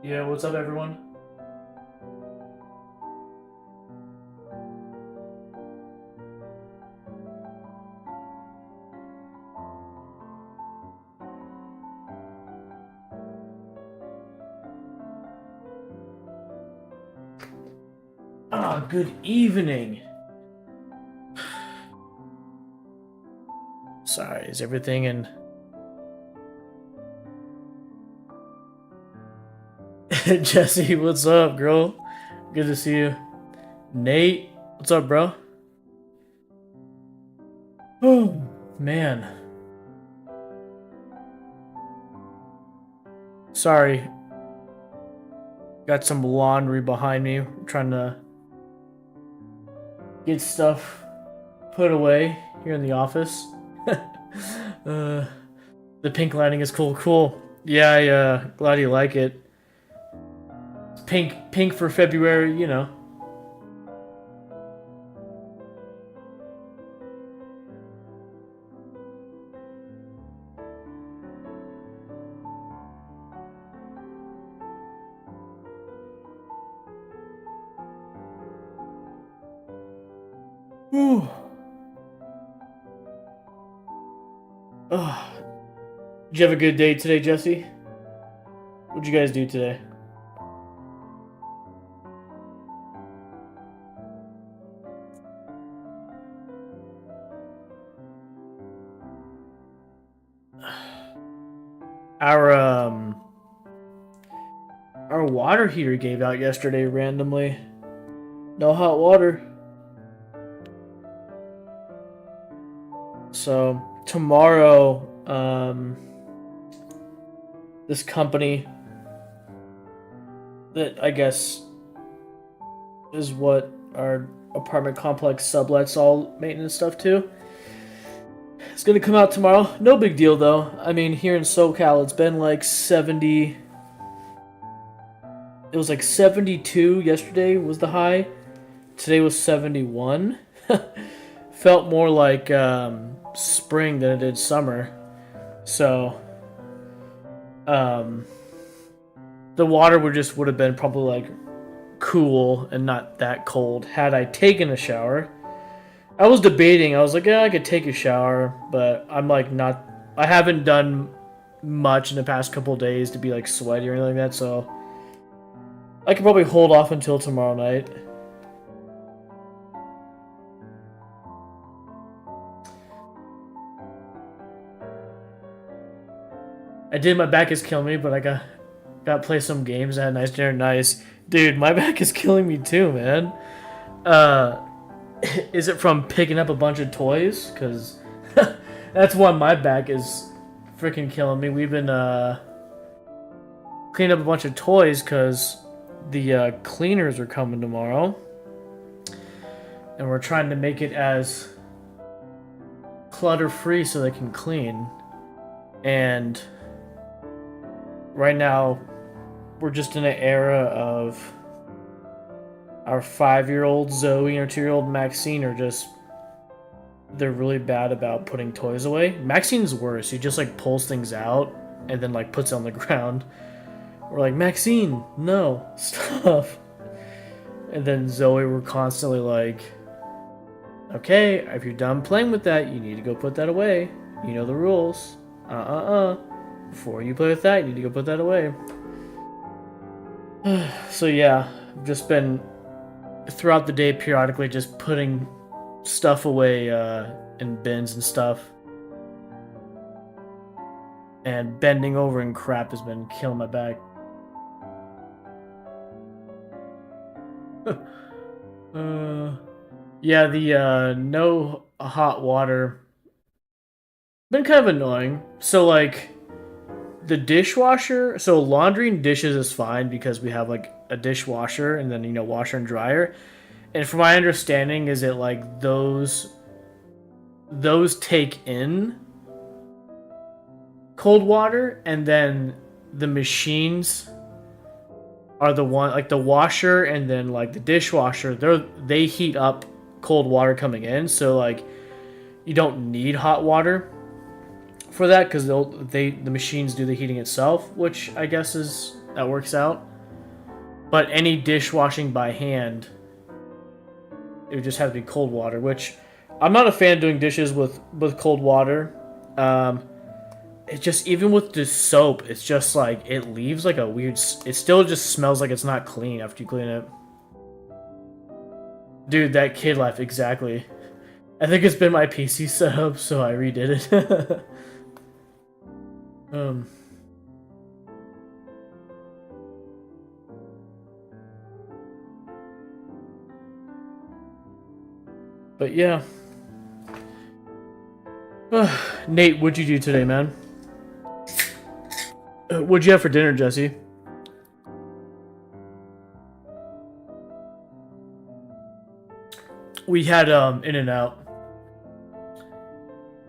Yeah, what's up, everyone? Ah, good evening. Sorry, is everything in... Jesse, what's up, girl? Good to see you. Nate, what's up, bro? Oh, man. Sorry. Got some laundry behind me. I'm trying to get stuff put away here in the office. uh, the pink lighting is cool. Cool. Yeah, glad you like it. Pink for February, you know. Whew. Ugh. Did you have a good day today, Jesse? What'd you guys do today? Our our water heater gave out yesterday randomly. No hot water. So tomorrow, this company that I guess is what our apartment complex sublets all maintenance stuff to. It's gonna come out tomorrow. No big deal though. I mean, here in SoCal, it's been like 70. It was like 72 yesterday was the high. Today was 71. Felt more like spring than it did summer. So, um, the water would have been probably like cool and not that cold had I taken a shower. I was debating. I was like, yeah, I could take a shower, but I'm like not. I haven't done much in the past couple days to be like sweaty or anything like that, so I could probably hold off until tomorrow night. I did. My back is killing me, but I got to play some games. I had a nice dinner. Nice, dude. My back is killing me too, man. Uh, is it from picking up a bunch of toys? Cause that's why my back is freaking killing me. We've been cleaning up a bunch of toys because the cleaners are coming tomorrow, and we're trying to make it as clutter free so they can clean. And right now, we're just in an era of our 5-year-old Zoe and our 2-year-old Maxine are just they're really bad about putting toys away. Maxine's worse. He just like pulls things out and then like puts it on the ground. We're like, Maxine, no, stop. And then Zoe, we're constantly like, okay, if you're done playing with that, you need to go put that away. You know the rules. Before you play with that, you need to go put that away. So yeah, I've just been throughout the day periodically just putting stuff away in bins and stuff. And bending over and crap has been killing my back. Yeah, the no hot water been kind of annoying. So like the dishwasher, so laundry and dishes is fine because we have like a dishwasher and then washer and dryer. And from my understanding is it like those take in cold water and then the machines are the one like the washer and then like the dishwasher they heat up cold water coming in, so like you don't need hot water for that because the machines do the heating itself, which I guess is that works out. But any dishwashing by hand, it would just have to be cold water, which I'm not a fan of doing dishes with cold water. It just, even with the soap, it's just like, it leaves like a weird, it still just smells like it's not clean after you clean it. Dude, that kid laugh, exactly. I think it's been my PC setup, so I redid it. But yeah. Nate, what'd you do today, man? What'd you have for dinner, Jesse? We had In-N-Out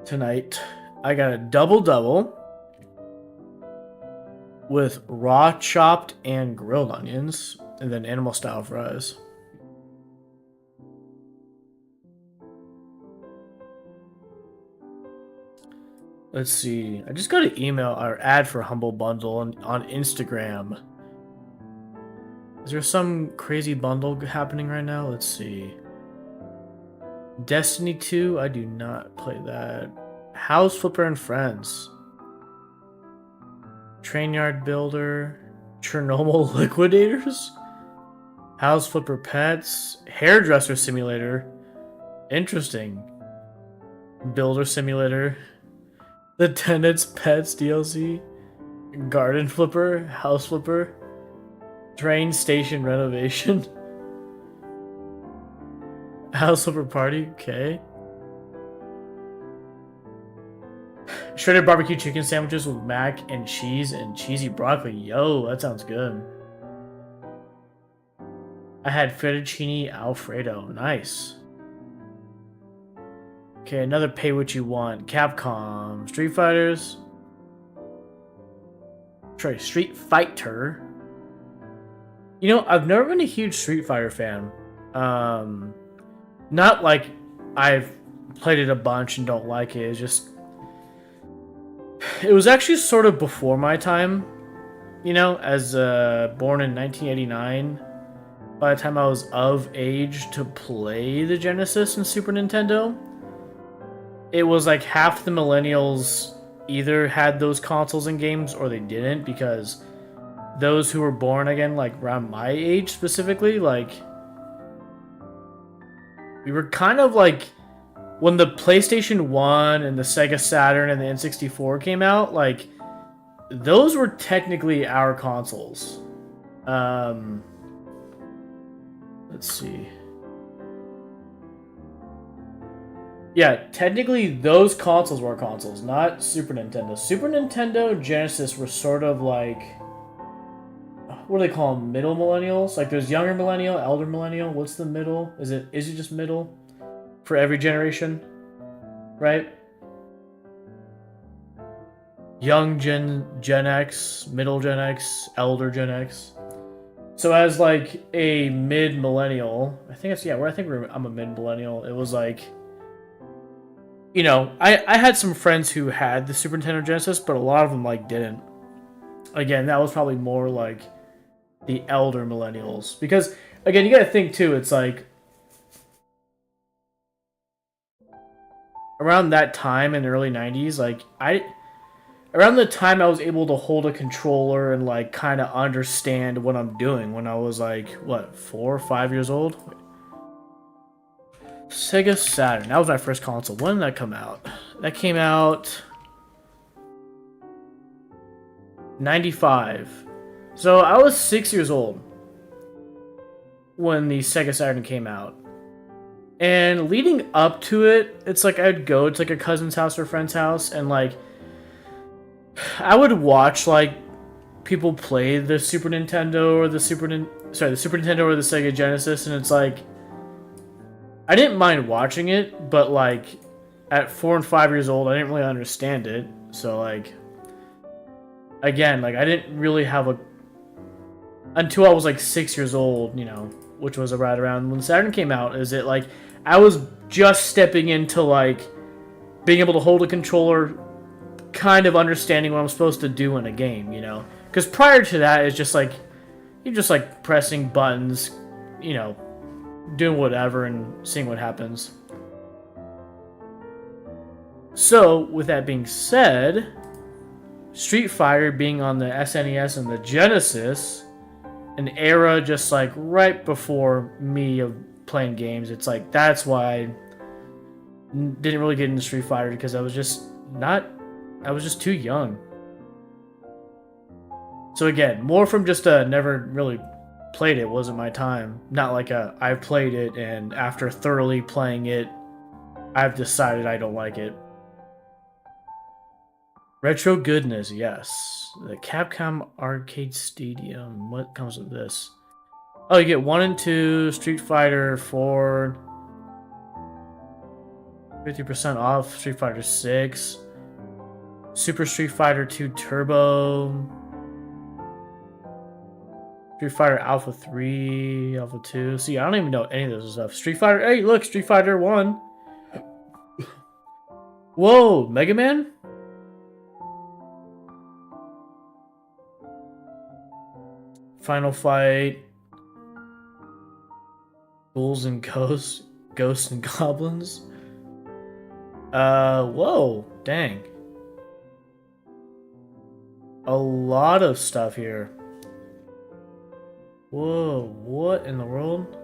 tonight. I got a double with raw chopped and grilled onions, and then animal style fries. Let's see. I just got an email or ad for Humble Bundle on Instagram. Is there some crazy bundle happening right now? Let's see. Destiny 2, I do not play that. House Flipper and Friends. Train Yard Builder. Chernobyl Liquidators. House Flipper Pets. Hairdresser Simulator. Interesting. Builder Simulator. The Tenants Pets DLC. Garden Flipper. House Flipper. Train Station Renovation. House Flipper Party, okay. Shredded barbecue chicken sandwiches with mac and cheese and cheesy broccoli. Yo, that sounds good. I had fettuccine alfredo. Nice. Okay, another pay what you want. Capcom. Street Fighters. Sorry, Street Fighter. You know, I've never been a huge Street Fighter fan. Not like I've played it a bunch and don't like it. It's just, it was actually sort of before my time, you know, as born in 1989. By the time I was of age to play the Genesis and Super Nintendo, it was like half the millennials either had those consoles and games or they didn't, because those who were born again, like around my age specifically, like, we were kind of like, when the PlayStation 1 and the Sega Saturn and the N64 came out, like, those were technically our consoles. Let's see. Yeah, technically those consoles were consoles, not Super Nintendo. Super Nintendo, Genesis were sort of like, what do they call them? Middle millennials? Like, there's younger millennial, elder millennial. What's the middle? Is it just middle for every generation? Right? Young Gen X, middle Gen X, elder Gen X. So as like a mid millennial, I think it's, yeah, I'm a mid millennial. It was like, you know, I had some friends who had the Super Nintendo Genesis, but a lot of them like didn't. Again, that was probably more like the elder millennials, because again, you gotta think too, it's like around that time in the early 90s, like around the time I was able to hold a controller and like kind of understand what I'm doing, when I was like, what, 4 or 5 years old? Sega Saturn, that was my first console. When did that come out? That came out 95. So I was 6 years old when the Sega Saturn came out. And leading up to it, it's like I'd go to like a cousin's house or a friend's house, and like I would watch like people play the Super Nintendo or the Super Nintendo or the Sega Genesis, and it's like I didn't mind watching it, but like at 4 and 5 years old, I didn't really understand it. So like, again, like I didn't really have a, until I was like 6 years old, you know, which was right around when Saturn came out, is it like I was just stepping into like being able to hold a controller, kind of understanding what I'm supposed to do in a game, you know? Because prior to that, it's just like, You're just like pressing buttons, you know, doing whatever and seeing what happens. So, with that being said, Street Fighter being on the SNES and the Genesis, an era just like right before me of playing games, it's like that's why I didn't really get into Street Fighter because I was just too young. So again, more from just never really played it, wasn't my time. Not like I've played it and after thoroughly playing it, I've decided I don't like it. Retro goodness, yes. The Capcom Arcade Stadium. What comes with this? Oh, you get 1 and 2, Street Fighter 4, 50% off, Street Fighter 6, Super Street Fighter 2 Turbo, Street Fighter Alpha 3, Alpha 2. See, I don't even know any of this stuff. Street Fighter, hey, look, Street Fighter 1. Whoa, Mega Man? Final Fight. Ghouls and Ghosts. Ghosts and Goblins. Whoa, dang. A lot of stuff here. Whoa, what in the world?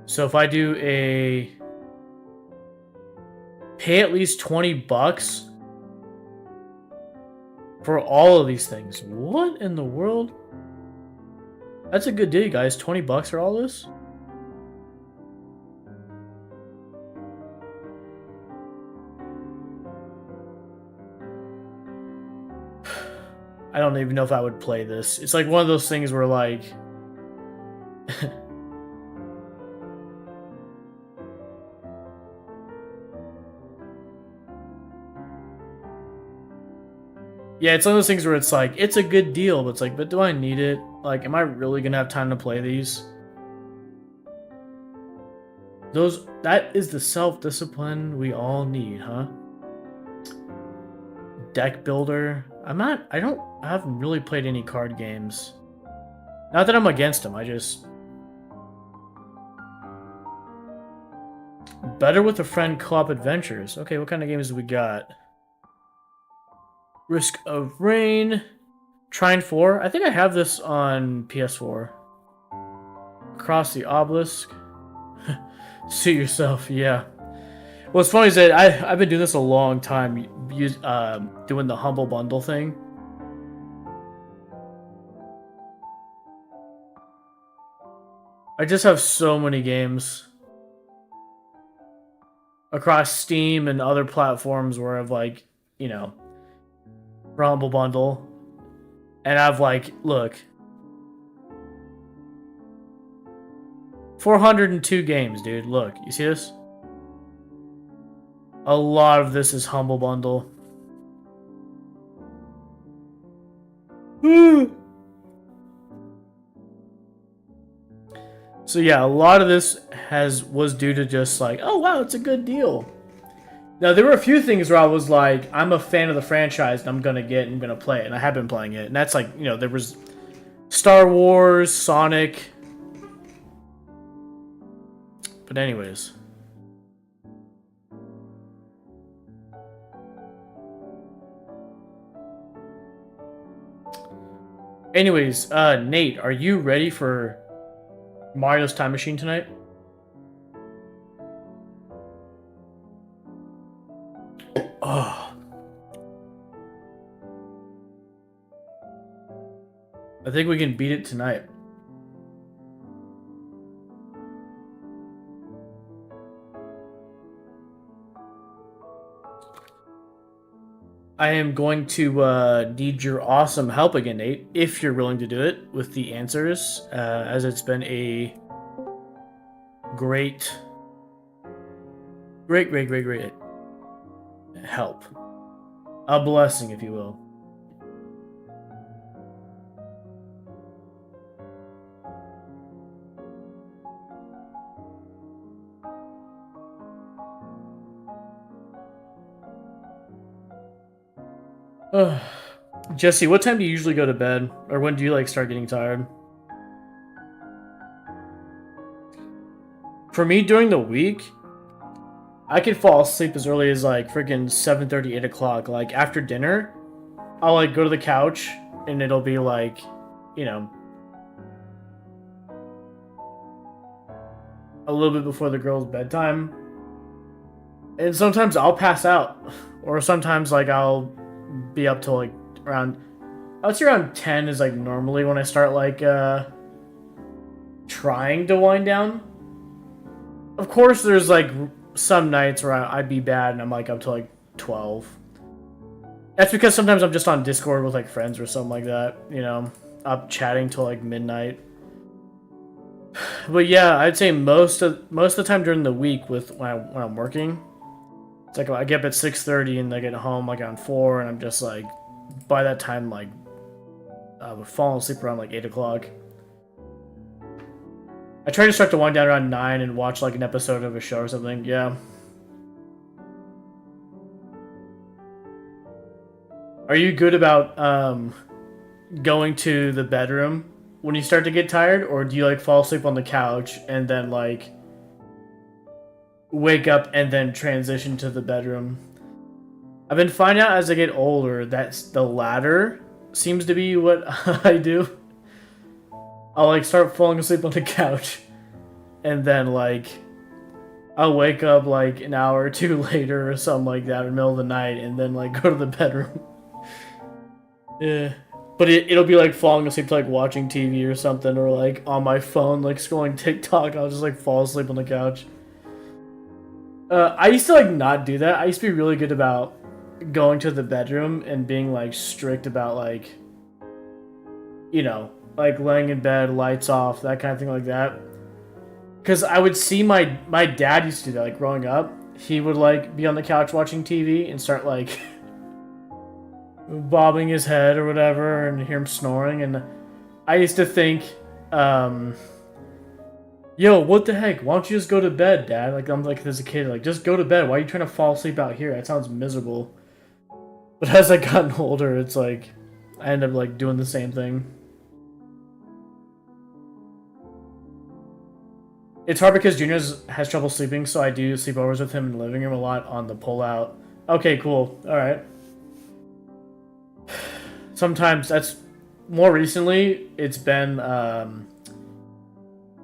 So if I do a pay at least 20 bucks for all of these things. What in the world? That's a good deal, guys. 20 bucks for all this? I don't even know if I would play this. It's like one of those things where like yeah, it's one of those things where it's like, it's a good deal, but it's like, but do I need it? Like, am I really gonna have time to play these? That is the self-discipline we all need, huh? Deck builder. I haven't really played any card games. Not that I'm against them, I just... Better with a Friend co-op adventures. Okay, what kind of games do we got? Risk of Rain. Trine 4. I think I have this on PS4. Across the Obelisk. Suit yourself, yeah. What's funny is that I've been doing this a long time, doing the Humble Bundle thing. I just have so many games across Steam and other platforms where I've like, you know, Humble Bundle. And I've like, look, 402 games, dude. Look, you see this? A lot of this is Humble Bundle. So yeah, a lot of this was due to just like, oh wow, it's a good deal. Now there were a few things where I was like, I'm a fan of the franchise and I'm gonna play it, and I have been playing it. And that's like, you know, there was Star Wars, Sonic. But anyways. Anyways, Nate, are you ready for Mario's Time Machine tonight? Oh. I think we can beat it tonight. I am going to need your awesome help again, Nate, if you're willing to do it with the answers, as it's been a great help. A blessing, if you will. Jesse, what time do you usually go to bed? Or when do you like start getting tired? For me, during the week, I can fall asleep as early as like freaking 7:30, 8 o'clock. Like after dinner, I'll like go to the couch and it'll be like, you know, a little bit before the girl's bedtime. And sometimes I'll pass out. Or sometimes like I'll be up till like around, I would say around 10 is like normally when I start like trying to wind down. Of course there's like some nights where I'd be bad and I'm like up to like 12. That's because sometimes I'm just on Discord with like friends or something like that, you know, up chatting till like midnight. But yeah, I'd say most of the time during the week with when I'm working, it's like I get up at 6:30 and I get home like on 4 and I'm just like by that time like I would fall asleep around like 8 o'clock. I try to start to wind down around 9 and watch like an episode of a show or something. Yeah. Are you good about going to the bedroom when you start to get tired, or do you like fall asleep on the couch and then like wake up and then transition to the bedroom? I've been finding out as I get older that the latter seems to be what I do. I'll like start falling asleep on the couch and then like I'll wake up like an hour or two later or something like that in the middle of the night and then like go to the bedroom. Yeah. But it'll be like falling asleep to like watching TV or something, or like on my phone, like scrolling TikTok. I'll just like fall asleep on the couch. I used to like not do that. I used to be really good about going to the bedroom and being like strict about like, you know, like laying in bed, lights off, that kind of thing like that. Because I would see my dad used to do that, like growing up. He would like be on the couch watching TV and start like bobbing his head or whatever, and hear him snoring. And I used to think, yo, what the heck? Why don't you just go to bed, Dad? Like I'm like as a kid, like just go to bed. Why are you trying to fall asleep out here? That sounds miserable. But as I gotten older, it's like I end up like doing the same thing. It's hard because Junior has trouble sleeping, so I do sleepovers with him in the living room a lot on the pull-out. Okay, cool. All right. Sometimes that's more recently. It's been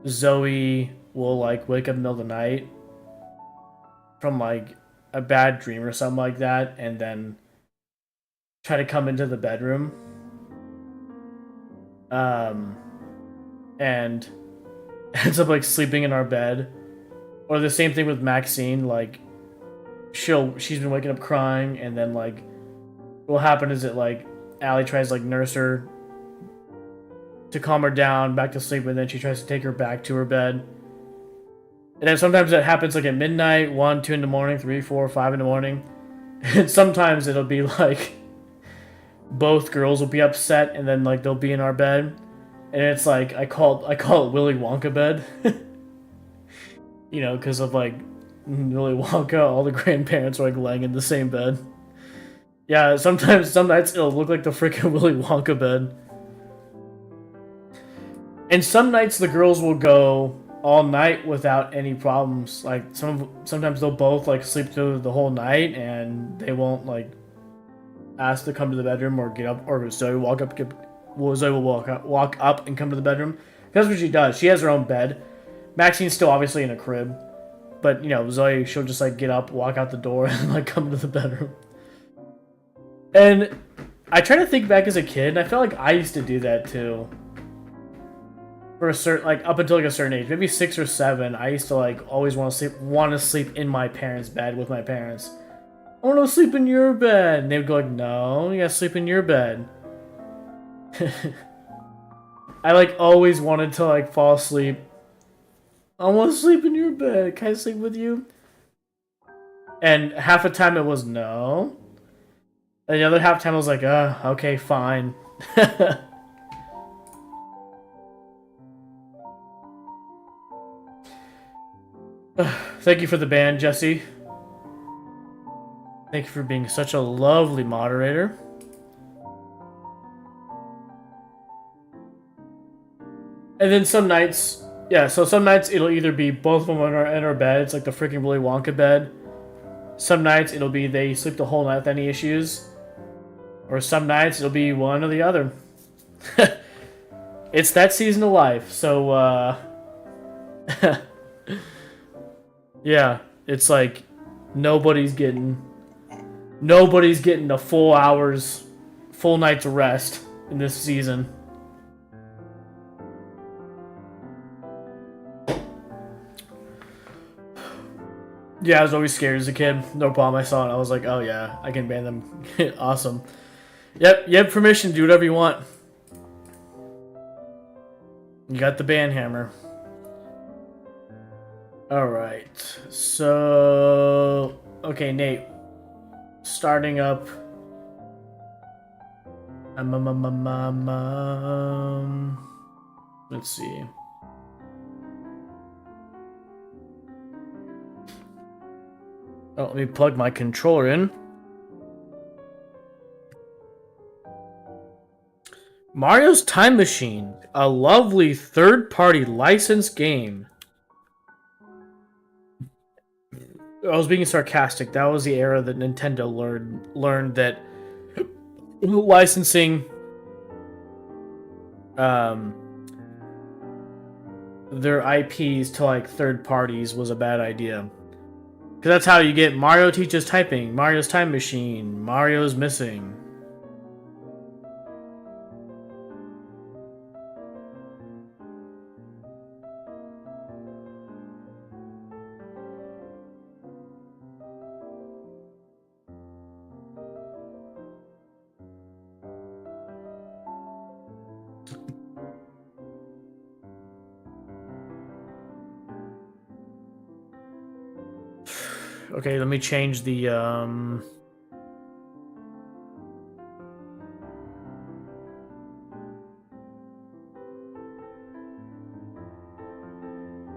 Zoe will like wake up in the middle of the night from like a bad dream or something like that, and then try to come into the bedroom. And ends up like sleeping in our bed. Or the same thing with Maxine, like she's been waking up crying, and then like what'll happen is that like Allie tries to like nurse her to calm her down back to sleep, and then she tries to take her back to her bed. And then sometimes it happens like at midnight, 1, 2 in the morning, 3, 4, 5 in the morning. And sometimes it'll be like both girls will be upset, and then like they'll be in our bed. And it's like I call it Willy Wonka bed. You know, because of like Willy Wonka, all the grandparents are like laying in the same bed. Yeah, sometimes some nights it'll look like the freaking Willy Wonka bed. And some nights the girls will go all night without any problems. Like sometimes they'll both like sleep through the whole night, and they won't like ask to come to the bedroom or get up, or Zoe walk up. Zoe will walk up and come to the bedroom. That's what she does. She has her own bed. Maxine's still obviously in a crib, but you know Zoe, she'll just like get up, walk out the door, and like come to the bedroom. And I try to think back as a kid, and I felt like I used to do that too. For a certain, like up until like a certain age, maybe 6 or 7, I used to like always want to sleep in my parents' bed with my parents. I want to sleep in your bed, and they would go like, "No, you gotta sleep in your bed." I like always wanted to like fall asleep. I want to sleep in your bed. Can I sleep with you? And half the time it was no. And the other half the time I was like, okay, fine. Thank you for the ban, Jesse. Thank you for being such a lovely moderator. And then some nights, yeah, so some nights it'll either be both of them in our bed. It's like the freaking Willy Wonka bed. Some nights it'll be they sleep the whole night with any issues. Or some nights it'll be one or the other. It's that season of life, so, yeah, it's like nobody's getting a full night's rest in this season. Yeah, I was always scared as a kid. No problem. I saw it. I was like, oh yeah, I can ban them. Awesome. Yep, you have permission to do whatever you want. You got the ban hammer. Alright. So... Okay, Nate. Starting up... Let's see. Oh, let me plug my controller in. Mario's Time Machine, a lovely third-party licensed game. I was being sarcastic. That was the era that Nintendo learned that licensing their IPs to like third parties was a bad idea. Because that's how you get Mario Teaches Typing, Mario's Time Machine, Mario's Missing. Okay, let me change the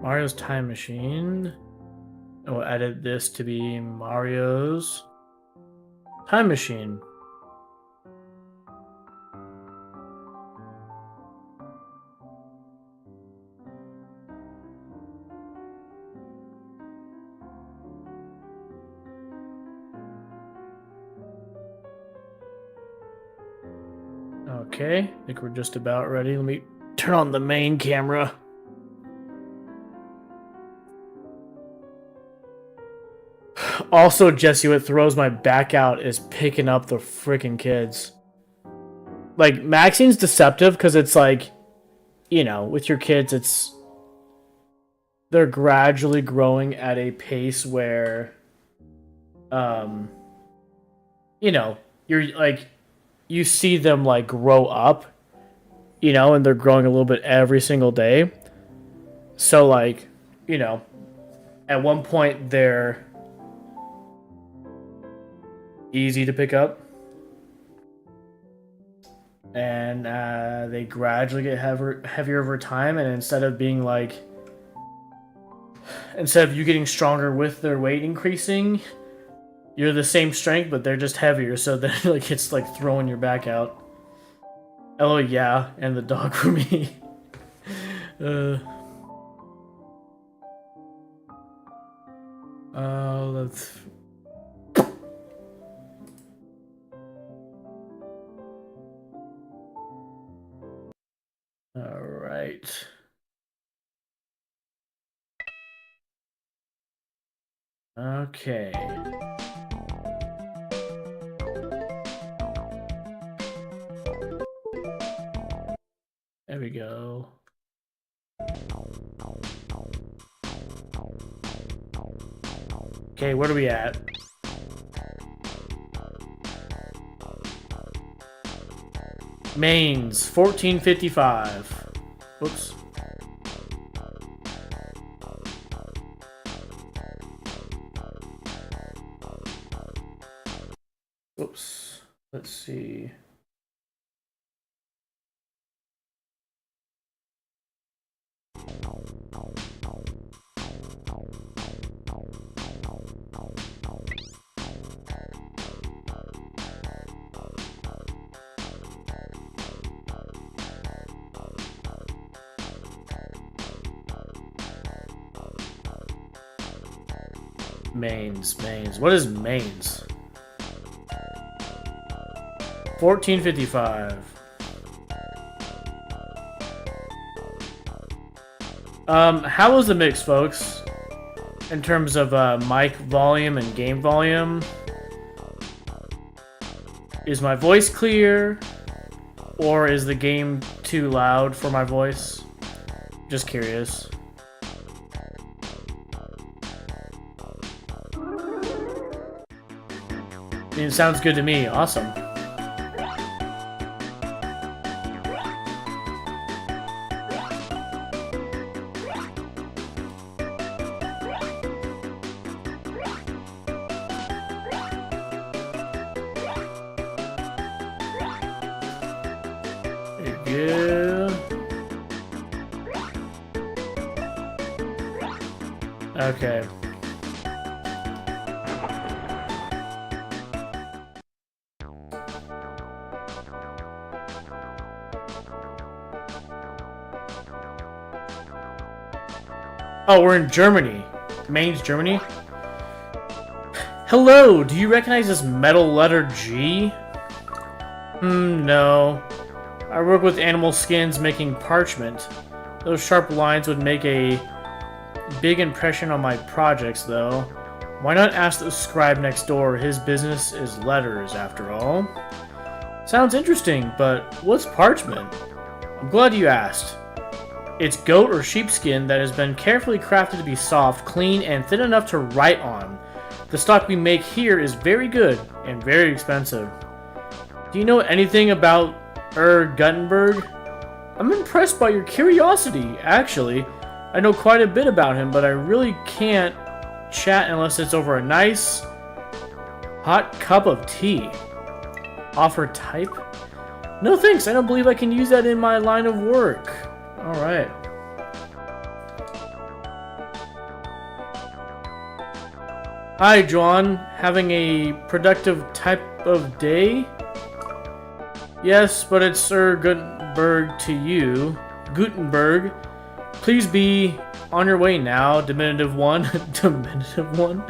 Mario's Time Machine. I will edit this to be Mario's Time Machine. Okay, I think we're just about ready. Let me turn on the main camera. Also, Jesse, what throws my back out is picking up the freaking kids. Like, Maxine's deceptive because it's like, you know, with your kids, they're gradually growing at a pace where, you know, you're like, you see them like grow up, you know, and they're growing a little bit every single day. So like, you know, at one point they're easy to pick up, and they gradually get heavier over time. And instead of you getting stronger with their weight increasing, you're the same strength, but they're just heavier. So then, like, it's like throwing your back out. Oh yeah, and the dog for me. Let's. All right. Okay. There we go. Okay, where are we at? Mains, 1455. Whoops. Oops. Let's see. Mains. What is mains? 1455. How was the mix, folks? In terms of mic volume and game volume? Is my voice clear? Or is the game too loud for my voice? Just curious. I mean, it sounds good to me. Awesome. There you go. Okay. Oh, we're in Germany. Mainz, Germany. Hello, do you recognize this metal letter G? No. I work with animal skins making parchment. Those sharp lines would make a big impression on my projects, though. Why not ask the scribe next door? His business is letters, after all. Sounds interesting, but what's parchment? I'm glad you asked. It's goat or sheepskin that has been carefully crafted to be soft, clean, and thin enough to write on. The stock we make here is very good and very expensive. Do you know anything about Gutenberg? I'm impressed by your curiosity, actually. I know quite a bit about him, but I really can't chat unless it's over a nice, hot cup of tea. Offer type? No thanks, I don't believe I can use that in my line of work. Alright. Hi, John. Having a productive type of day? Yes, but it's Sir Gutenberg to you. Gutenberg. Please be on your way now, diminutive one. Diminutive one?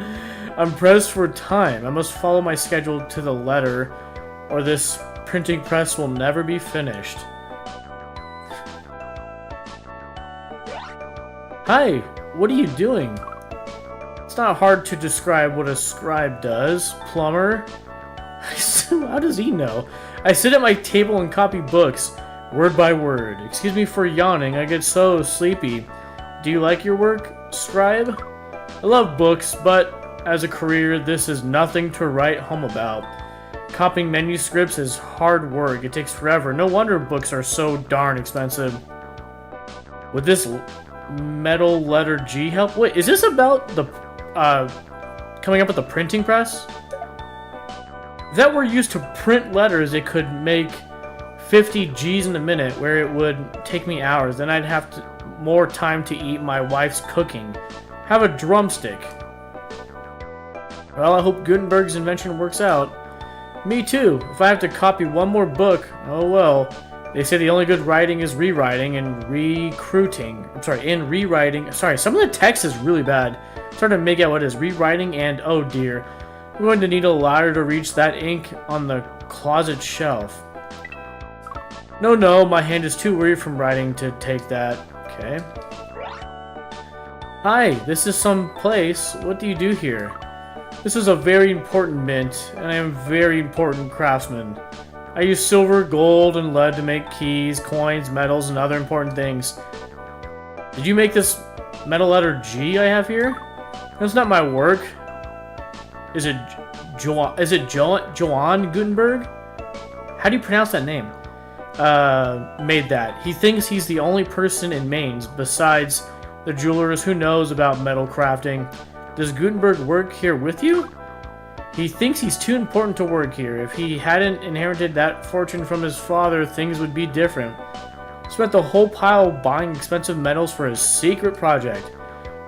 I'm pressed for time. I must follow my schedule to the letter, or this printing press will never be finished. Hi, what are you doing? It's not hard to describe what a scribe does. Plumber? How does he know? I sit at my table and copy books, word by word. Excuse me for yawning, I get so sleepy. Do you like your work, scribe? I love books, but as a career, this is nothing to write home about. Copying manuscripts is hard work. It takes forever. No wonder books are so darn expensive. Would this metal letter G help? Wait, is this about the coming up with the printing press? If that were used to print letters, it could make 50 G's in a minute, where it would take me hours. Then I'd have more time to eat my wife's cooking. Have a drumstick. Well, I hope Gutenberg's invention works out. Me too. If I have to copy one more book, oh well. They say the only good writing is rewriting and recruiting. Rewriting. Sorry, some of the text is really bad. I'm trying to make out what it is. Rewriting and, oh dear. I'm going to need a ladder to reach that ink on the closet shelf. No, my hand is too weary from writing to take that. Okay. Hi, this is some place. What do you do here? This is a very important mint, and I am a very important craftsman. I use silver, gold, and lead to make keys, coins, metals, and other important things. Did you make this metal letter G I have here? That's not my work. Is it Johann Gutenberg? How do you pronounce that name? Made that. He thinks he's the only person in Mainz, besides the jewelers, who knows about metal crafting. Does Gutenberg work here with you? He thinks he's too important to work here. If he hadn't inherited that fortune from his father, things would be different. Spent the whole pile buying expensive metals for his secret project.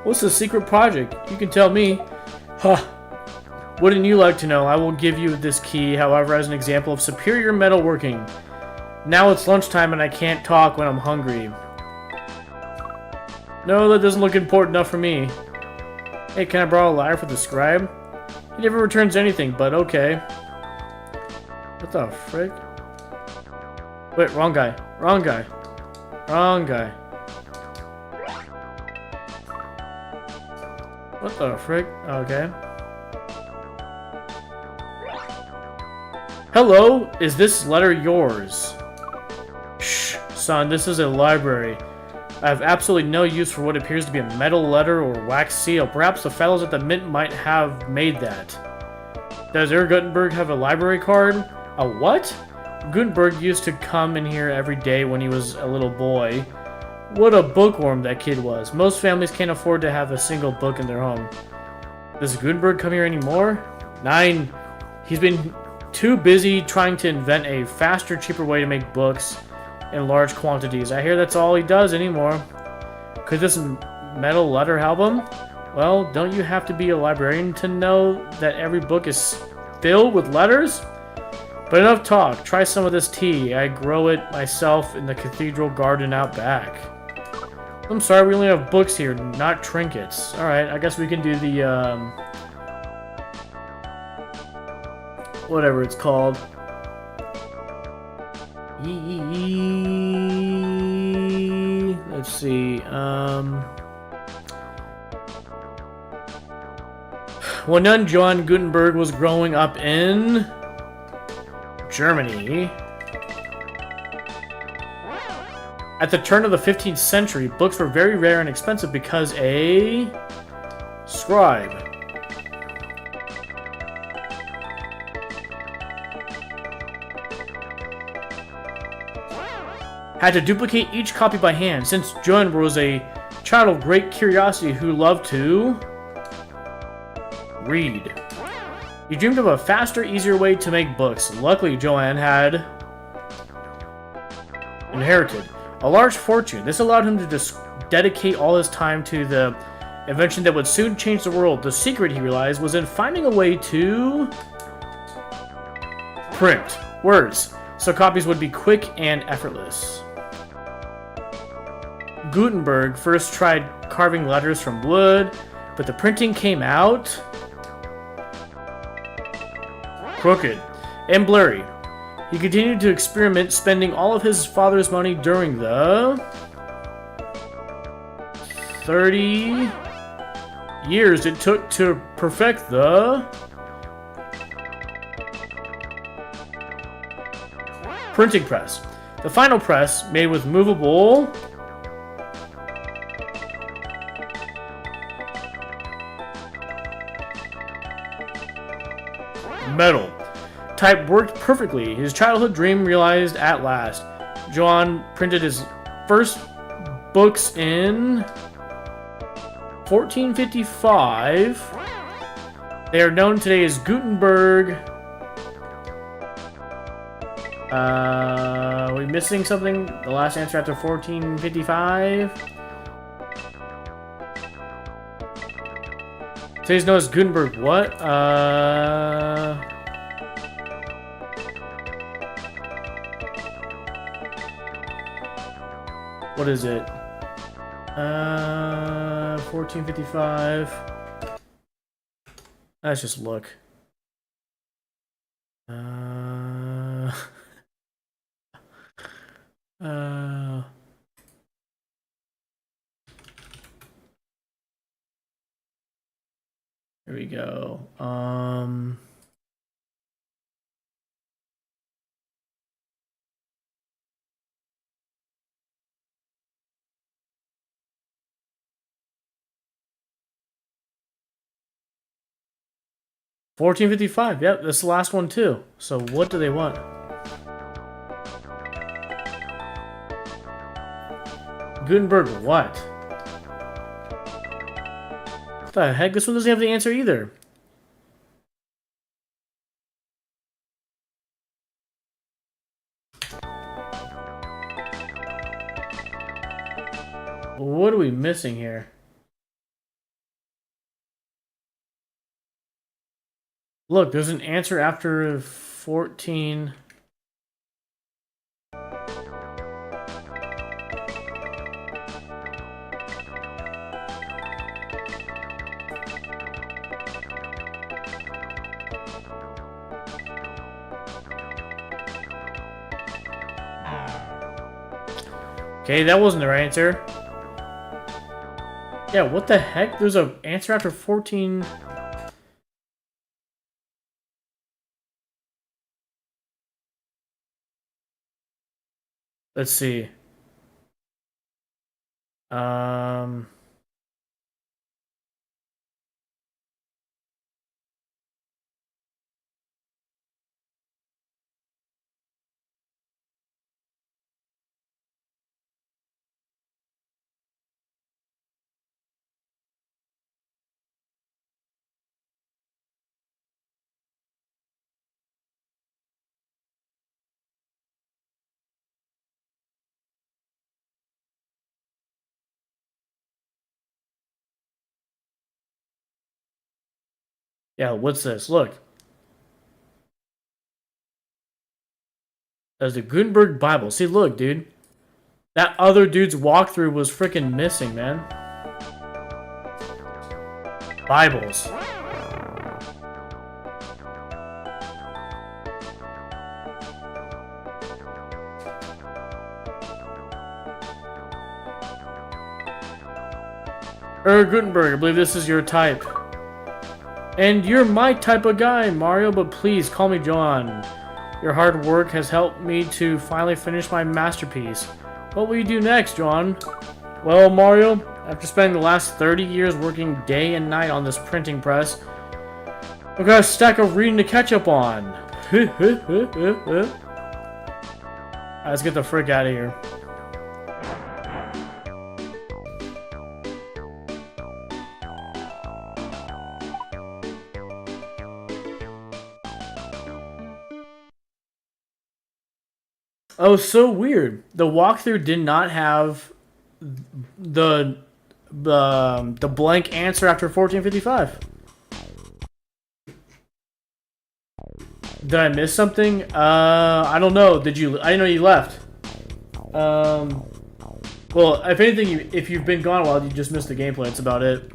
What's the secret project? You can tell me. Huh. Wouldn't you like to know? I will give you this key, however, as an example of superior metalworking. Now it's lunchtime and I can't talk when I'm hungry. No, that doesn't look important enough for me. Hey, can I borrow a lyre for the scribe? He never returns anything, but okay. What the frick? Wait, wrong guy. Wrong guy. Wrong guy. What the frick? Okay. Hello, is this letter yours? Shh, son, this is a library. I have absolutely no use for what appears to be a metal letter or wax seal. Perhaps the fellows at the mint might have made that. Does Herr Gutenberg have a library card? A what? Gutenberg used to come in here every day when he was a little boy. What a bookworm that kid was. Most families can't afford to have a single book in their home. Does Gutenberg come here anymore? 9. He's been too busy trying to invent a faster, cheaper way to make books in large quantities. I hear that's all he does anymore. Could this metal letter help him? Well, don't you have to be a librarian to know that every book is filled with letters? But enough talk. Try some of this tea. I grow it myself in the cathedral garden out back. I'm sorry, we only have books here, not trinkets. Alright, I guess we can do the, whatever it's called. Let's see, when young Johann Gutenberg was growing up in Germany, at the turn of the 15th century, books were very rare and expensive because a scribe had to duplicate each copy by hand. Since Johann was a child of great curiosity who loved to read, he dreamed of a faster, easier way to make books. Luckily, Johann had inherited a large fortune. This allowed him to just dedicate all his time to the invention that would soon change the world. The secret, he realized, was in finding a way to print words so copies would be quick and effortless. Gutenberg first tried carving letters from wood, but the printing came out crooked and blurry. He continued to experiment, spending all of his father's money during the 30 years it took to perfect the printing press. The final press, made with movable metal type, worked perfectly. His childhood dream realized at last. Johann printed his first books in 1455. They are known today as Gutenberg. Are we missing something? The last answer after 1455? Today's known as Gutenberg what? What is it? 1455. Let's just look. Here we go. 1455. Yep, that's the last one too. So what do they want? Gutenberg what? What the heck? This one doesn't have the answer either. What are we missing here? Look, there's an answer after 14. Okay, that wasn't the right answer. Yeah, what the heck? There's an answer after 14... Let's see. Um... Yeah, what's this? Look. That's the Gutenberg Bible. See, look, dude. That other dude's walkthrough was freaking missing, man. Bibles. Gutenberg, I believe this is your type. And you're my type of guy, Mario, but please call me John. Your hard work has helped me to finally finish my masterpiece. What will you do next, John? Well, Mario, after spending the last 30 years working day and night on this printing press, I've got a stack of reading to catch up on. Alright, let's get the frick out of here. Oh, so weird. The walkthrough did not have the blank answer after 1455. Did I miss something? I don't know. Did you? I didn't know you left. Well, if anything, if you've been gone a while, you just missed the gameplay. That's about it.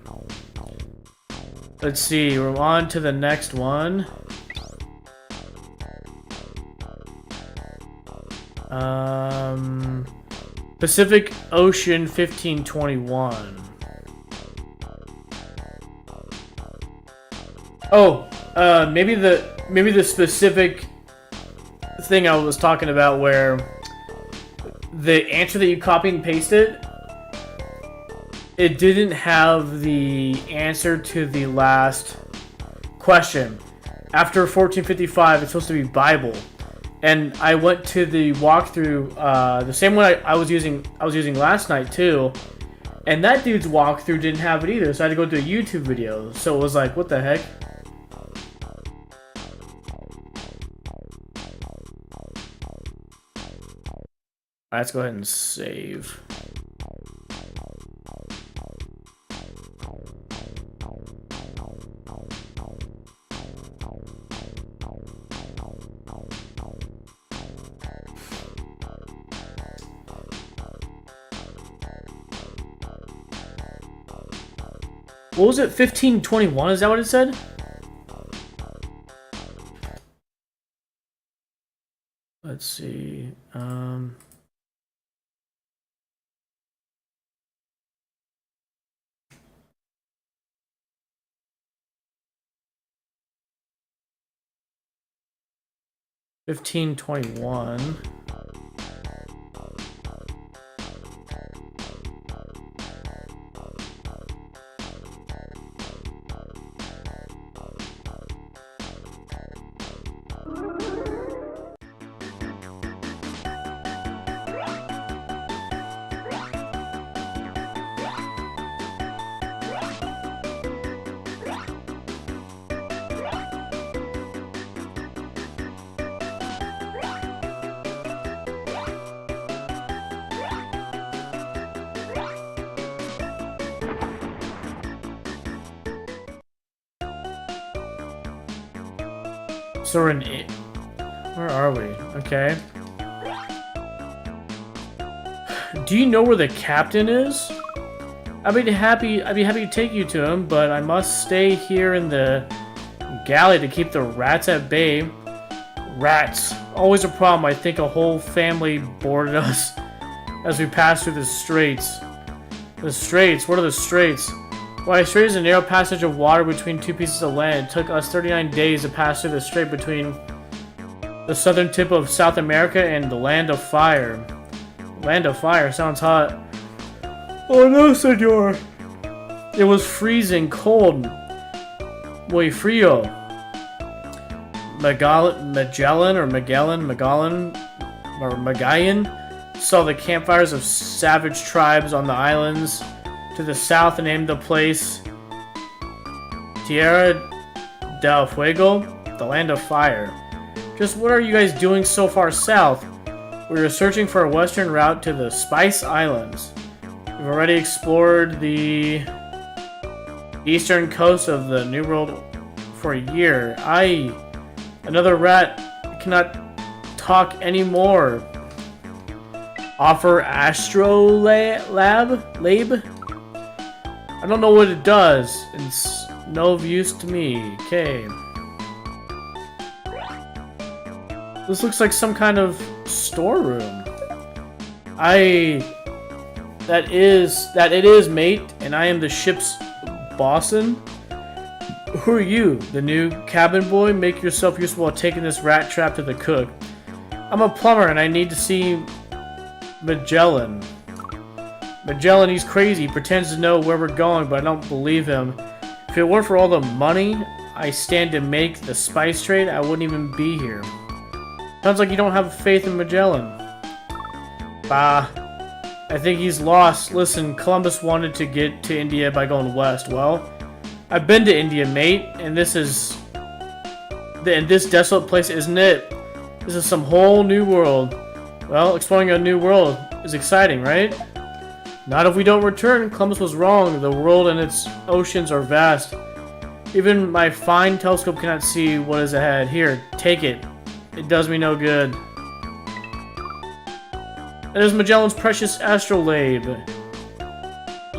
Let's see. We're on to the next one. Pacific Ocean 1521. Oh, maybe the specific thing I was talking about where the answer that you copied and pasted, it didn't have the answer to the last question. After 1455, it's supposed to be Bible. And I went to the walkthrough, the same one I was using last night too, and that dude's walkthrough didn't have it either, so I had to go to a YouTube video. So it was like, what the heck? Alright, let's go ahead and save. What was it? 1521? Is that what it said? Let's see. 1521. So we're in it. Where are we? Okay. Do you know where the captain is? I'd be happy to take you to him, but I must stay here in the galley to keep the rats at bay. Rats. Always a problem. I think a whole family boarded us. as we pass through the straits. The straits? What are the straits? Why, a strait is a narrow passage of water between two pieces of land. It took us 39 days to pass through the strait between the southern tip of South America and the Land of Fire. Land of Fire sounds hot. Oh no, senor. It was freezing cold. Muy frío. Magallanes saw the campfires of savage tribes on the islands to the south and named the place Tierra del Fuego, the Land of Fire. Just what are you guys doing so far south? We were searching for a western route to the Spice Islands. We've already explored the eastern coast of the New World for a year. Another rat cannot talk anymore. Offer Astrolabe? I don't know what it does. It's no use to me. Okay. This looks like some kind of storeroom. That it is, mate, and I am the ship's bosun. Who are you? The new cabin boy? Make yourself useful while taking this rat trap to the cook. I'm a plumber and I need to see Magellan. Magellan, he's crazy. He pretends to know where we're going, but I don't believe him. If it weren't for all the money I stand to make the spice trade, I wouldn't even be here. Sounds like you don't have faith in Magellan. Bah. I think he's lost. Listen, Columbus wanted to get to India by going west. Well, I've been to India, mate, and this desolate place, isn't it? This is some whole new world. Well, exploring a new world is exciting, right? Not if we don't return. Columbus was wrong. The world and its oceans are vast. Even my fine telescope cannot see what is ahead. Here, take it. It does me no good. That is Magellan's precious astrolabe.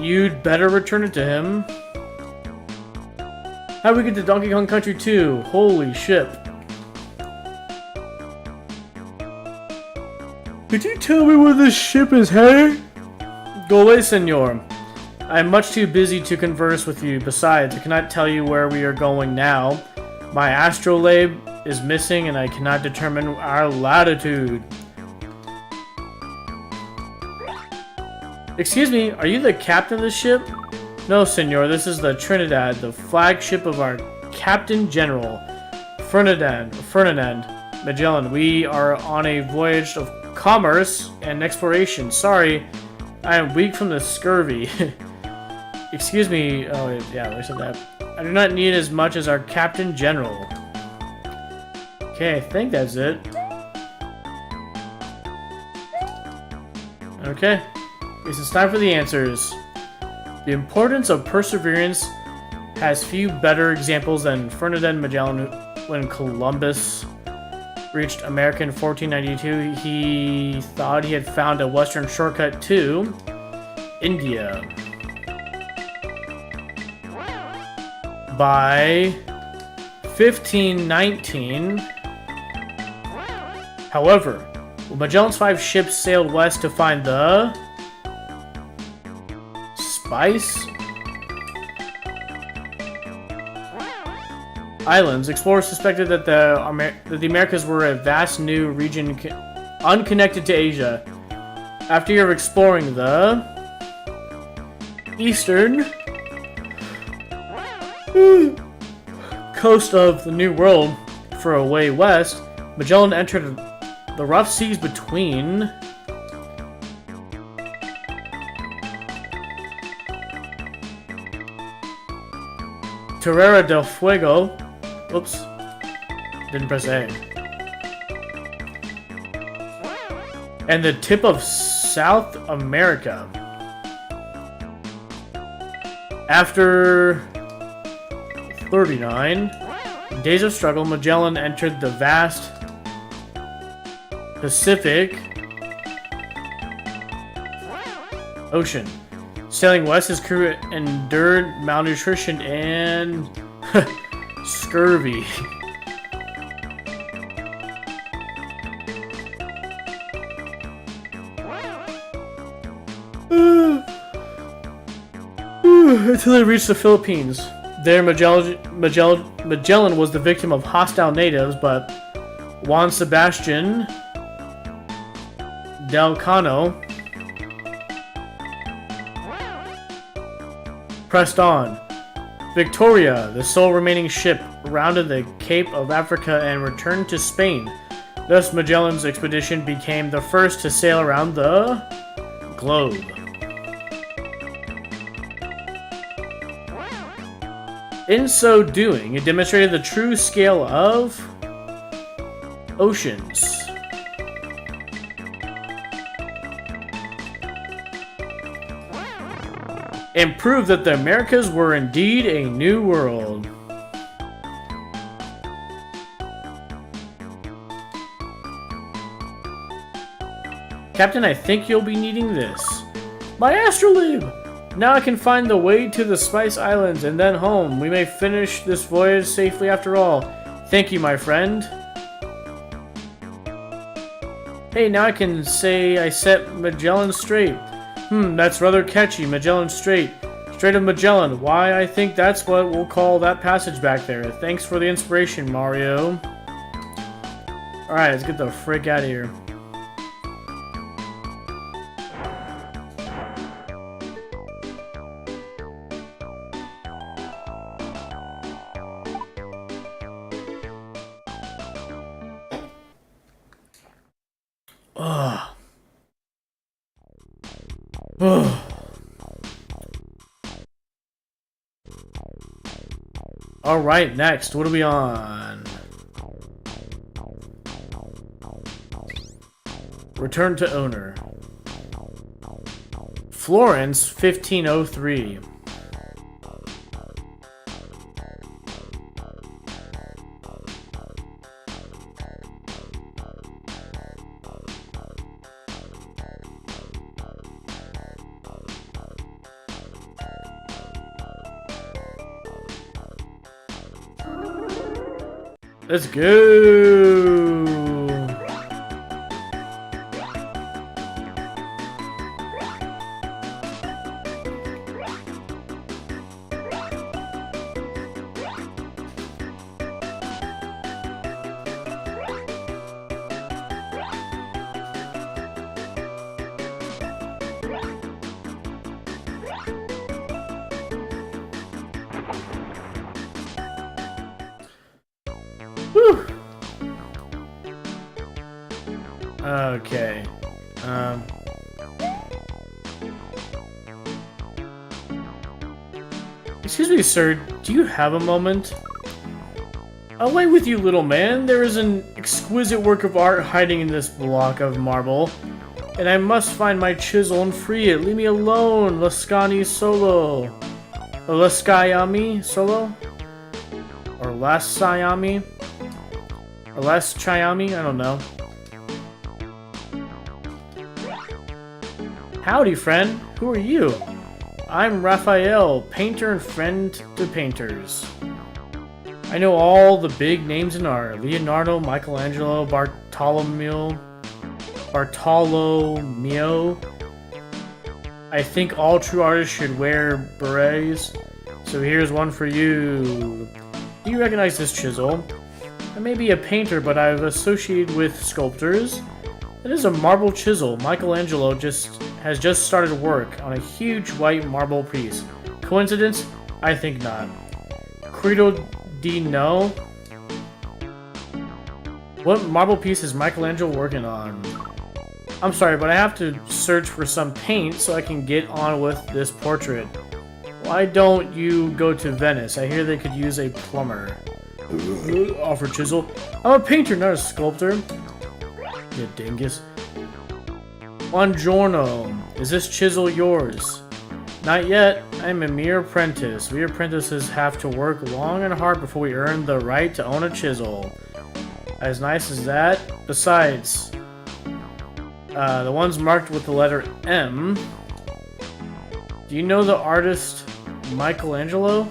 You'd better return it to him. How do we get to Donkey Kong Country 2? Holy shit. Could you tell me where this ship is headed? Go away, senor. I am much too busy to converse with you. Besides, I cannot tell you where we are going now. My astrolabe is missing and I cannot determine our latitude. Excuse me, are you the captain of the ship? No, senor, this is the Trinidad, the flagship of our Captain General, Ferdinand Magellan. We are on a voyage of commerce and exploration. Sorry, I am weak from the scurvy. Excuse me, oh yeah, I said that. I do not need as much as our Captain General. Okay, I think that's it. Okay. It's time for the answers. The importance of perseverance has few better examples than Ferdinand Magellan when Columbus reached America in 1492. He thought he had found a western shortcut to India. By 1519, however, Magellan's 5 ships sailed west to find the Spice Islands. Explorers suspected that the Americas were a vast new region unconnected to Asia. After a year of exploring the eastern coast of the New World for a way west, Magellan entered the rough seas between Tierra del Fuego. Oops. Didn't press A. And the tip of South America. After 39 days of struggle, Magellan entered the vast Pacific Ocean. Sailing west, his crew endured malnutrition and scurvy. until they reached the Philippines. There, Magellan was the victim of hostile natives, but Juan Sebastian Del Cano pressed on. Victoria, the sole remaining ship, rounded the Cape of Africa and returned to Spain. Thus, Magellan's expedition became the first to sail around the globe. In so doing, it demonstrated the true scale of oceans. And proved that the Americas were indeed a new world. Captain, I think you'll be needing this. My astrolabe! Now I can find the way to the Spice Islands and then home. We may finish this voyage safely after all. Thank you, my friend. Hey, now I can say I set Magellan straight. That's rather catchy. Magellan Strait. Strait of Magellan. Why, I think that's what we'll call that passage back there. Thanks for the inspiration, Mario. Alright, let's get the frick out of here. Ugh. Ugh. Alright, next, what are we on? Return to owner. Florence, 1503. Let's go! Whew. Okay. Excuse me, sir. Do you have a moment? Away with you, little man. There is an exquisite work of art hiding in this block of marble, and I must find my chisel and free it. Leave me alone, Lascani Solo. Lascayami Solo? Or Lasayami? Or Laschayami? I don't know. Howdy, friend. Who are you? I'm Raphael, painter and friend to painters. I know all the big names in art. Leonardo, Michelangelo, Bartolomeo. I think all true artists should wear berets. So here's one for you. Do you recognize this chisel? I may be a painter, but I've associated with sculptors. It is a marble chisel. Michelangelo has just started work on a huge white marble piece. Coincidence? I think not. Credo di no? What marble piece is Michelangelo working on? I'm sorry, but I have to search for some paint so I can get on with this portrait. Why don't you go to Venice? I hear they could use a plumber. Offer chisel. I'm a painter, not a sculptor. You dingus. Buongiorno. Is this chisel yours? Not yet. I'm a mere apprentice. We apprentices have to work long and hard before we earn the right to own a chisel. As nice as that. Besides, the ones marked with the letter M. Do you know the artist Michelangelo?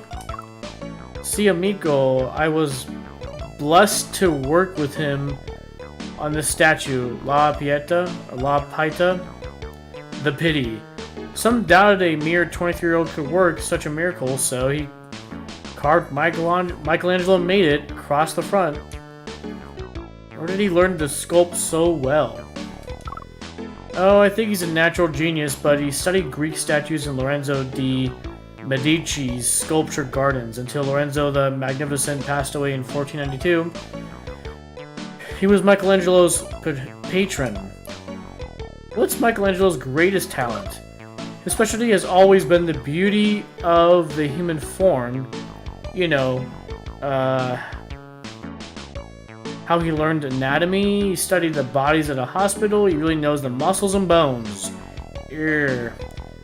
Si amico, I was blessed to work with him on this statue, La Pieta, or La Pieta, the Pity. Some doubted a mere 23-year-old could work such a miracle, so he carved Michelangelo and made it across the front. Where did he learn to sculpt so well? Oh, I think he's a natural genius, but he studied Greek statues in Lorenzo de' Medici's sculpture gardens until Lorenzo the Magnificent passed away in 1492. He was Michelangelo's patron. What's Michelangelo's greatest talent? His specialty has always been the beauty of the human form. You know, how he learned anatomy, he studied the bodies at a hospital, he really knows the muscles and bones. I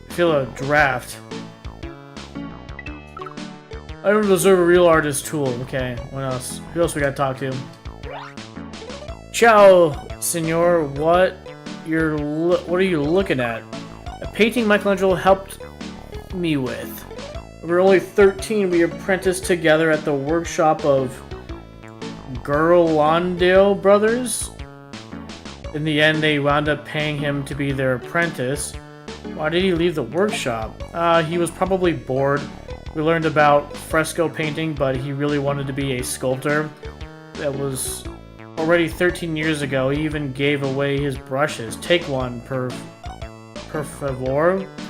feel a draft. I don't deserve a real artist tool. Okay, what else? Who else we gotta talk to? Ciao, senor. What are you looking at? A painting Michelangelo helped me with. We were only 13. We apprenticed together at the workshop of Ghirlandaio brothers. In the end, they wound up paying him to be their apprentice. Why did he leave the workshop? He was probably bored. We learned about fresco painting, but he really wanted to be a sculptor. That was already 13 years ago. He even gave away his brushes. Take one, per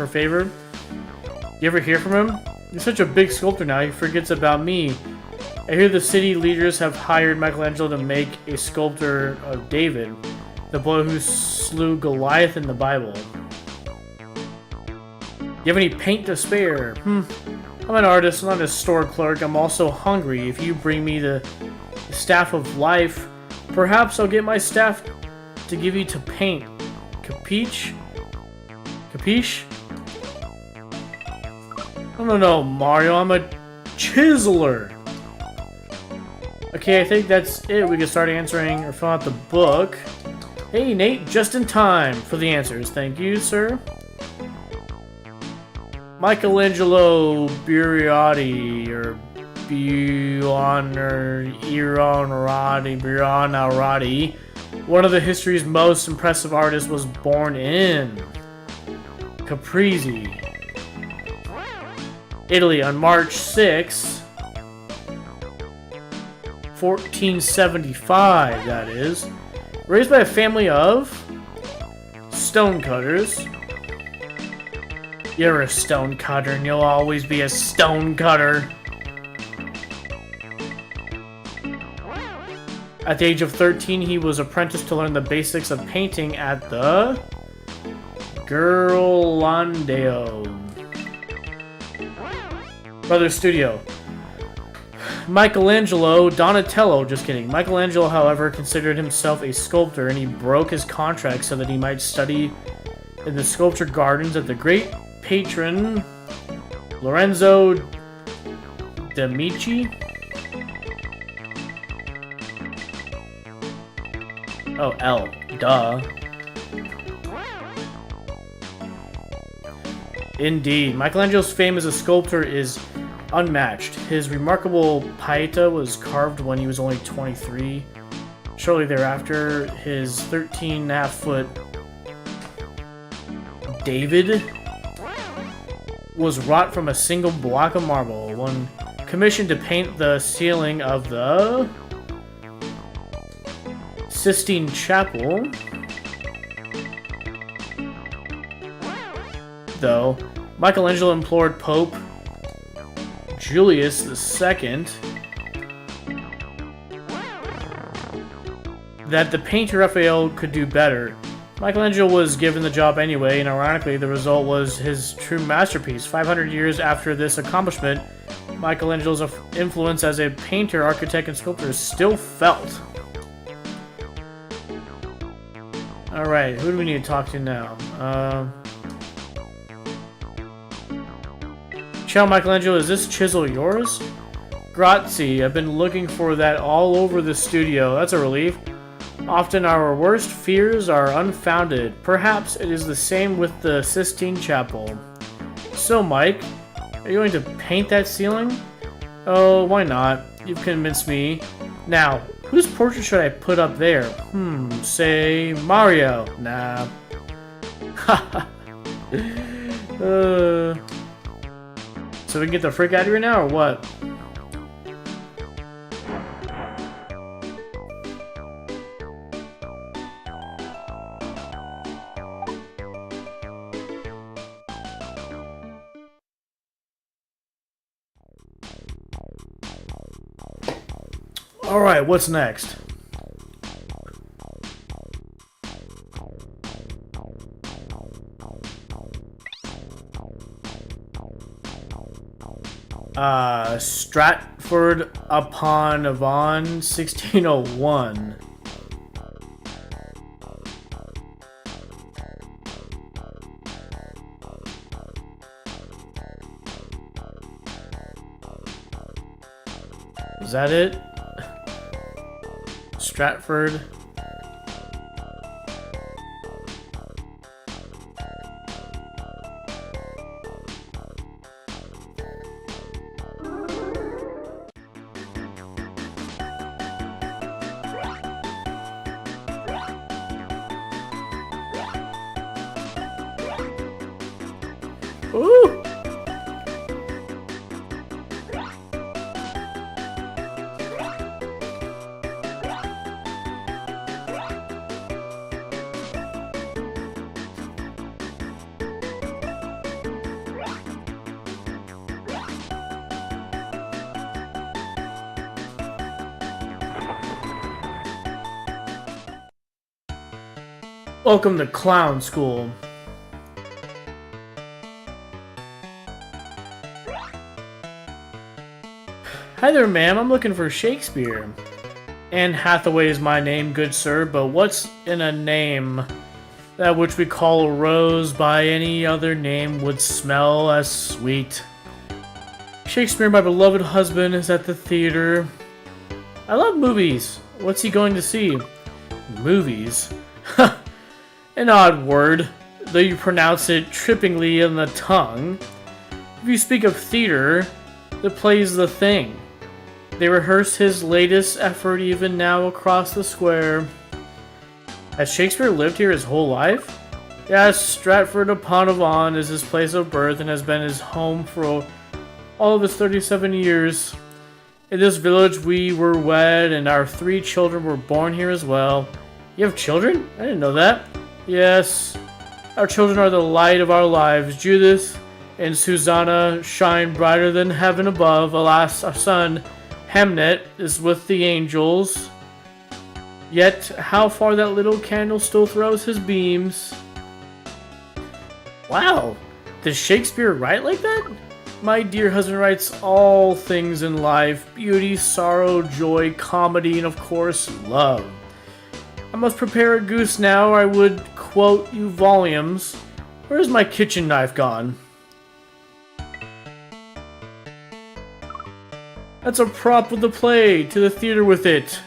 favor. You ever hear from him? He's such a big sculptor now, he forgets about me. I hear the city leaders have hired Michelangelo to make a sculpture of David, the boy who slew Goliath in the Bible. You have any paint to spare? I'm an artist, not a store clerk. I'm also hungry. If you bring me the staff of life, perhaps I'll get my staff to give you to paint. Capiche? Capiche? I don't know, Mario. I'm a chiseler. Okay, I think that's it. We can start answering or fill out the book. Hey, Nate, just in time for the answers. Thank you, sir. Michelangelo Buonarroti, or Buonarroti, one of the history's most impressive artists, was born in Caprese, Italy on March 6, 1475, that is. Raised by a family of stonecutters. You're a stonecutter and you'll always be a stonecutter. At the age of 13, he was apprenticed to learn the basics of painting at the Ghirlandaio Brothers Studio. Donatello, just kidding. Michelangelo, however, considered himself a sculptor, and he broke his contract so that he might study in the sculpture gardens of the great patron Lorenzo de' Medici. Oh, L. Duh. Indeed. Michelangelo's fame as a sculptor is unmatched. His remarkable Pieta was carved when he was only 23. Shortly thereafter, his 13.5-foot David was wrought from a single block of marble. When commissioned to paint the ceiling of the Sistine Chapel, though, Michelangelo implored Pope Julius II that the painter Raphael could do better. Michelangelo was given the job anyway, and ironically, the result was his true masterpiece. 500 years after this accomplishment, Michelangelo's influence as a painter, architect, and sculptor is still felt. Alright, who do we need to talk to now? Ciao, Michelangelo, is this chisel yours? Grazie, I've been looking for that all over the studio. That's a relief. Often our worst fears are unfounded. Perhaps it is the same with the Sistine Chapel. So, Mike, are you going to paint that ceiling? Oh, why not? You've convinced me. Now, whose portrait should I put up there? Say Mario. Nah. So we can get the frick out of here now, or what? Alright, what's next? Stratford upon Avon, 1601. Is that it? Stratford. Ooh! Welcome to Clown School. Hi there, ma'am. I'm looking for Shakespeare. Anne Hathaway is my name, good sir, but what's in a name? That which we call a rose by any other name would smell as sweet. Shakespeare, my beloved husband, is at the theater. I love movies. What's he going to see? Movies? An odd word, though you pronounce it trippingly in the tongue. If you speak of theater, the play's the thing. They rehearse his latest effort even now across the square. Has Shakespeare lived here his whole life? Yes, Stratford upon Avon is his place of birth and has been his home for all of his 37 years. In this village we were wed and our 3 children were born here as well. You have children? I didn't know that. Yes, our children are the light of our lives. Judith and Susanna shine brighter than heaven above. Alas, our son Hamnet is with the angels. Yet how far that little candle still throws his beams. Wow, does Shakespeare write like that? My dear husband writes all things in life: beauty, sorrow, joy, comedy, and of course, love. I must prepare a goose now, or I would quote you volumes. Where's my kitchen knife gone? That's a prop of the play. To the theater with it.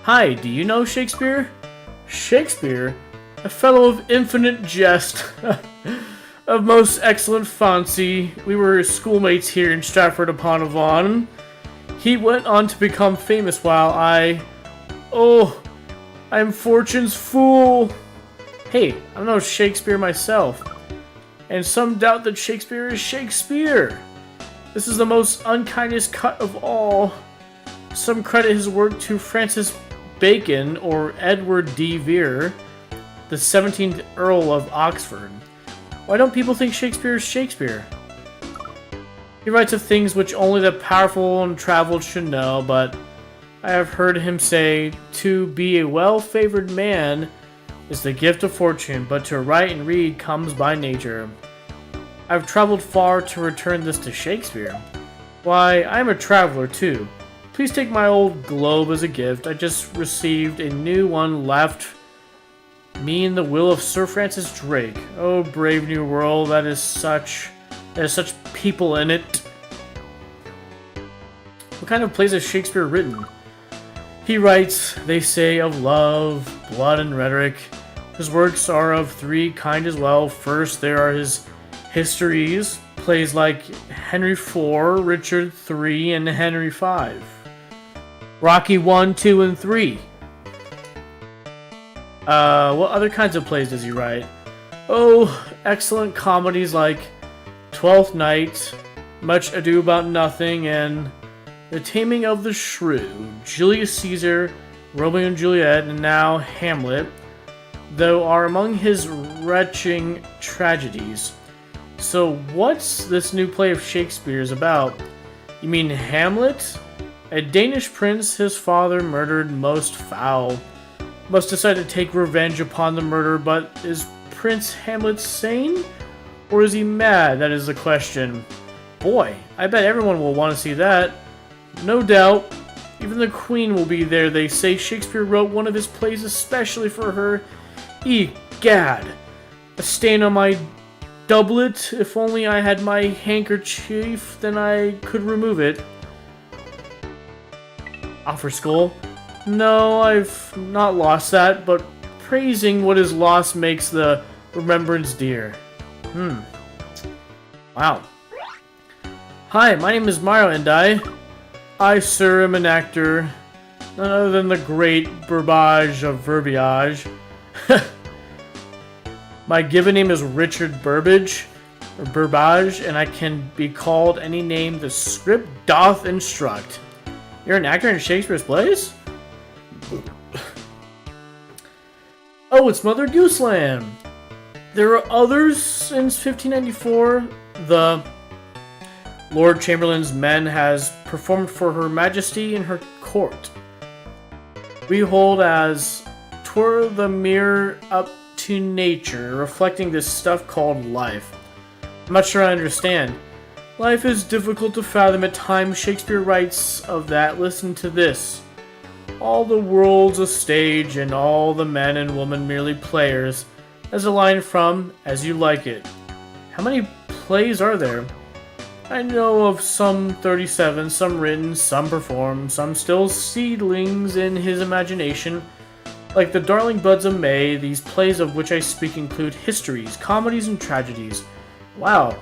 Hi, do you know Shakespeare? Shakespeare? A fellow of infinite jest. Of most excellent fancy. We were schoolmates here in Stratford upon Avon. He went on to become famous while I am fortune's fool. Hey, I know Shakespeare myself. And some doubt that Shakespeare is Shakespeare. This is the most unkindest cut of all. Some credit his work to Francis Bacon or Edward de Vere, the 17th Earl of Oxford. Why don't people think Shakespeare is Shakespeare? He writes of things which only the powerful and traveled should know, but I have heard him say, to be a well-favored man is the gift of fortune, but to write and read comes by nature. I've traveled far to return this to Shakespeare. Why, I'm a traveler too. Please take my old globe as a gift. I just received a new one left me in the will of Sir Francis Drake. Oh, brave new world, there's such people in it. What kind of plays has Shakespeare written? He writes, they say, of love, blood, and rhetoric. His works are of 3 kinds as well. First, there are his histories, plays like Henry IV, Richard III, and Henry V. Rocky 1, 2, and 3. What other kinds of plays does he write? Oh, excellent comedies like Twelfth Night, Much Ado About Nothing, and The Taming of the Shrew, Julius Caesar, Romeo and Juliet, and now Hamlet, though are among his retching tragedies. So what's this new play of Shakespeare's about? You mean Hamlet? A Danish prince his father murdered most foul. Must decide to take revenge upon the murder, but is Prince Hamlet sane? Or is he mad? That is the question. Boy, I bet everyone will want to see that. No doubt. Even the Queen will be there. They say Shakespeare wrote one of his plays especially for her. Egad! A stain on my doublet. If only I had my handkerchief, then I could remove it. Offer school? No, I've not lost that, but praising what is lost makes the remembrance dear. Wow. Hi, my name is Mario, and I, sir, am an actor. None other than the great Burbage of Verbiage. My given name is Richard Burbage, or Burbage, and I can be called any name the script doth instruct. You're an actor in Shakespeare's plays? Oh, it's Mother Gooseland. There are others since 1594. The Lord Chamberlain's men has performed for Her Majesty in her court. We hold as 'twere the mirror up to nature, reflecting this stuff called life. I'm not sure I understand. Life is difficult to fathom at times. Shakespeare writes of that. Listen to this. All the world's a stage, and all the men and women merely players. As a line from As You Like It. How many plays are there? I know of some 37, some written, some performed, some still seedlings in his imagination. Like the Darling Buds of May, these plays of which I speak include histories, comedies, and tragedies. Wow,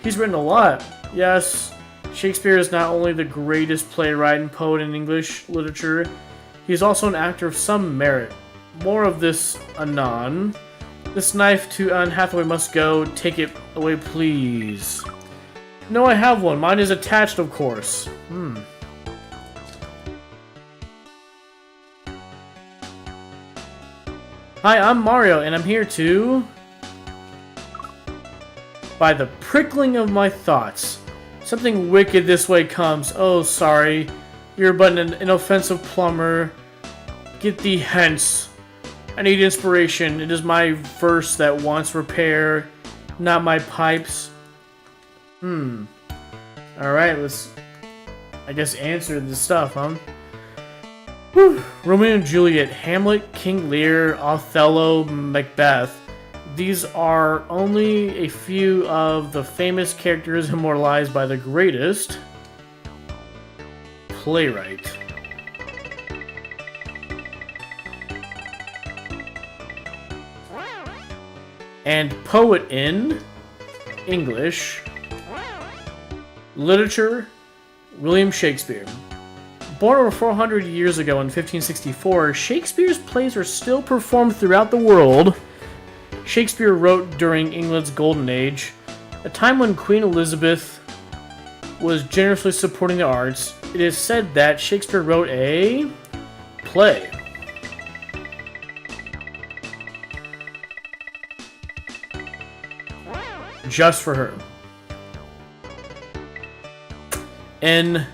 he's written a lot. Yes, Shakespeare is not only the greatest playwright and poet in English literature, he is also an actor of some merit. More of this anon. This knife to Anne Hathaway must go. Take it away, please. No, I have one. Mine is attached, of course. Hi, I'm Mario, and I'm here to... By the prickling of my thoughts. Something wicked this way comes. Oh, sorry. You're but an inoffensive plumber. Get thee hence. I need inspiration. It is my verse that wants repair, not my pipes. Alright, let's, I guess, answer this stuff, huh? Whew. Romeo and Juliet, Hamlet, King Lear, Othello, Macbeth. These are only a few of the famous characters immortalized by the greatest playwright. And poet in English literature, William Shakespeare. Born over 400 years ago in 1564, Shakespeare's plays are still performed throughout the world. Shakespeare wrote during England's Golden Age, a time when Queen Elizabeth was generously supporting the arts. It is said that Shakespeare wrote a play. Just for her. An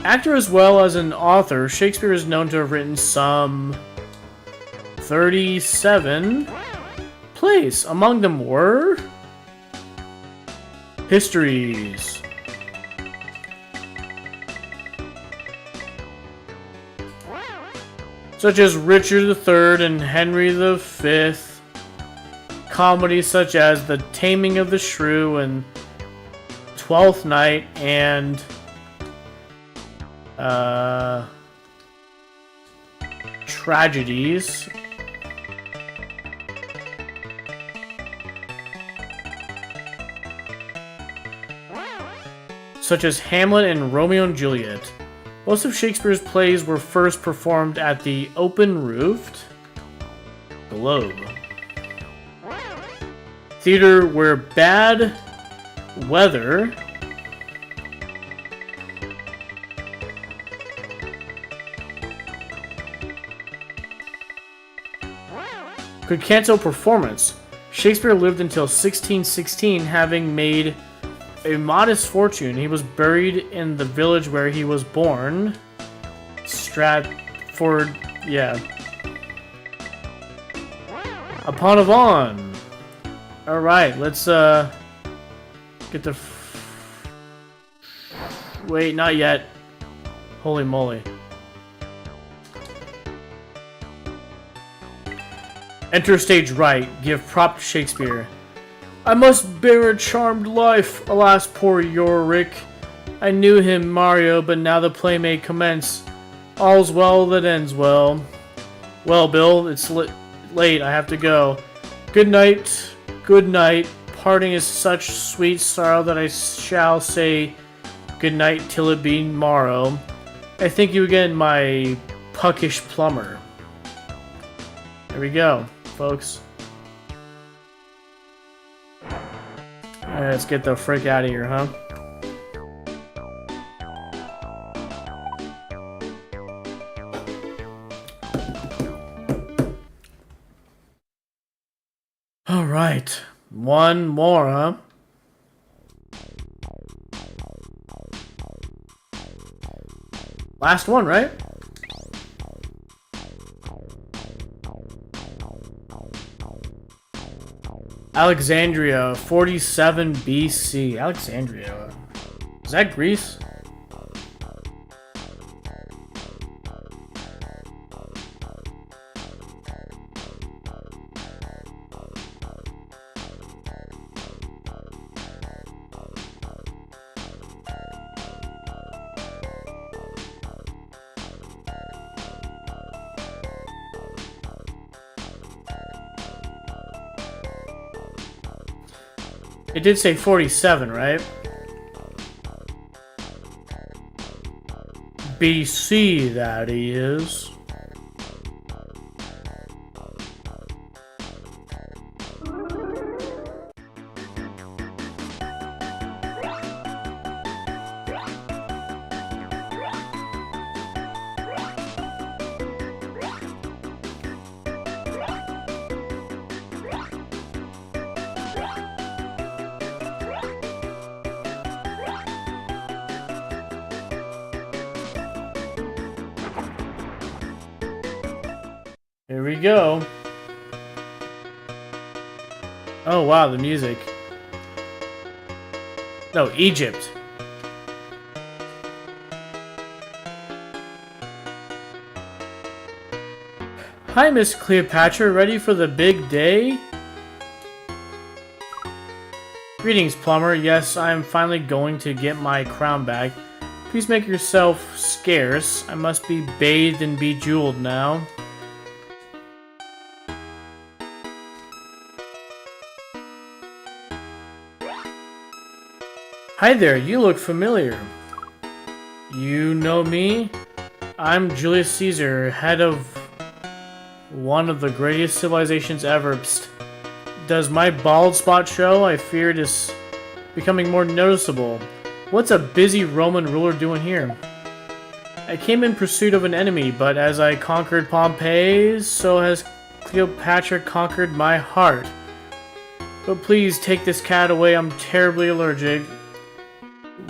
actor as well as an author, Shakespeare is known to have written some 37 plays. Among them were histories, such as Richard III and Henry V, comedies such as The Taming of the Shrew and Twelfth Night, and tragedies such as Hamlet and Romeo and Juliet. Most of Shakespeare's plays were first performed at the open-roofed Globe. theater where bad weather could cancel performance. Shakespeare lived until 1616, having made a modest fortune. He was buried in the village where he was born. Stratford, yeah. Upon Avon. Alright, let's get the... Wait, not yet. Holy moly. Enter stage right. Give prop to Shakespeare. I must bear a charmed life. Alas, poor Yorick. I knew him, Mario, but now the play may commence. All's well that ends well. Well, Bill, it's late. I have to go. Good night. Good night. Parting is such sweet sorrow that I shall say good night till it be morrow. I thank you again, my puckish plumber. There we go, folks. Alright, let's get the frick out of here, huh? Alright, one more, huh? Last one, right? Alexandria, 47 BC. Alexandria. Is that Greece? It did say 47, right? BC, that is. Here we go. Oh wow, the music. No, Egypt. Hi, Miss Cleopatra. Ready for the big day? Greetings, plumber. Yes, I am finally going to get my crown back. Please make yourself scarce. I must be bathed and bejeweled now. Hi there, you look familiar. You know me? I'm Julius Caesar, head of one of the greatest civilizations ever. Psst. Does my bald spot show? I fear it is becoming more noticeable. What's a busy Roman ruler doing here? I came in pursuit of an enemy, but as I conquered Pompeii, so has Cleopatra conquered my heart. But please take this cat away, I'm terribly allergic.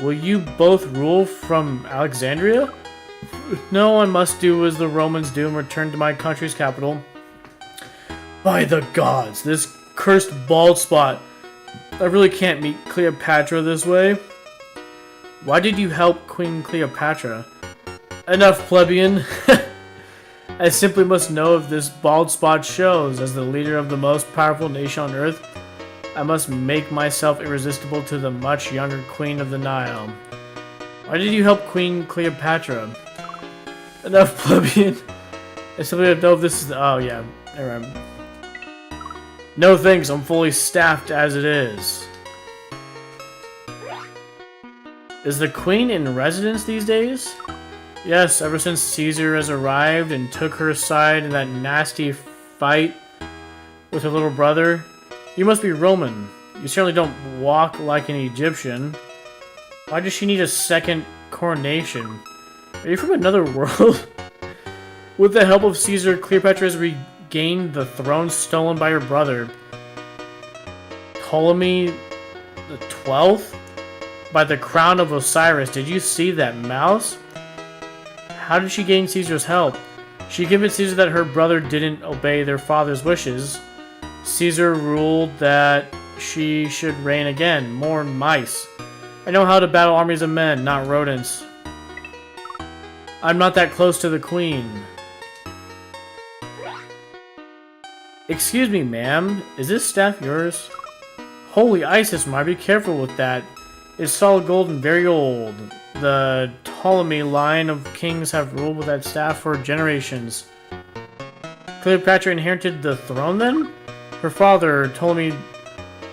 Will you both rule from Alexandria? No, I must do as the Romans do and return to my country's capital. By the gods, this cursed bald spot. I really can't meet Cleopatra this way. Why did you help Queen Cleopatra? Enough, plebeian. I simply must know if this bald spot shows. As the leader of the most powerful nation on earth, I must make myself irresistible to the much younger Queen of the Nile. Why did you help Queen Cleopatra? Enough, plebeian. I simply don't know if this is the... Oh, yeah. There No thanks, I'm fully staffed as it is. Is the Queen in residence these days? Yes, ever since Caesar has arrived and took her side in that nasty fight with her little brother. You must be Roman. You certainly don't walk like an Egyptian. Why does she need a second coronation? Are you from another world? With the help of Caesar, Cleopatra has regained the throne stolen by her brother, Ptolemy the 12th, by the crown of Osiris. Did you see that mouse? How did she gain Caesar's help? She convinced Caesar that her brother didn't obey their father's wishes. Caesar ruled that she should reign again. More mice. I know how to battle armies of men, not rodents. I'm not that close to the queen. Excuse me, ma'am. Is this staff yours? Holy Isis, Mar, be careful with that. It's solid gold and very old. The Ptolemy line of kings have ruled with that staff for generations. Cleopatra inherited the throne then? Her father, Ptolemy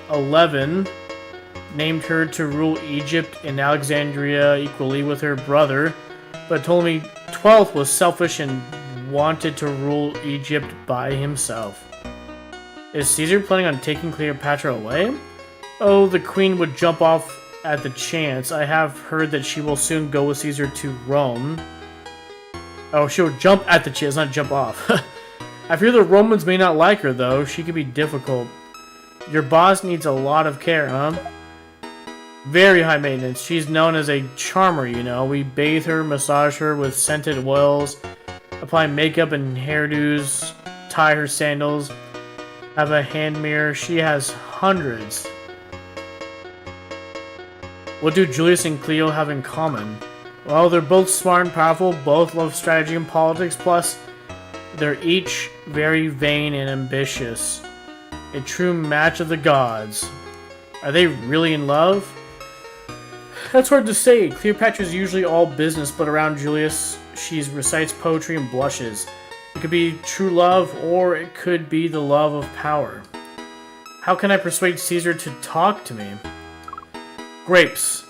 XI, named her to rule Egypt and Alexandria equally with her brother, but Ptolemy XII was selfish and wanted to rule Egypt by himself. Is Caesar planning on taking Cleopatra away? Oh, the queen would jump off at the chance. I have heard that she will soon go with Caesar to Rome. Oh, she will jump at the chance, not jump off. I fear the Romans may not like her, though. She could be difficult. Your boss needs a lot of care, huh? Very high maintenance. She's known as a charmer, you know. We bathe her, massage her with scented oils, apply makeup and hairdos, tie her sandals, have a hand mirror. She has hundreds. What do Julius and Cleo have in common? Well, they're both smart and powerful, both love strategy and politics, plus they're each very vain and ambitious. A true match of the gods. Are they really in love? That's hard to say. Cleopatra's usually all business, but around Julius, she recites poetry and blushes. It could be true love, or it could be the love of power. How can I persuade Caesar to talk to me? Grapes.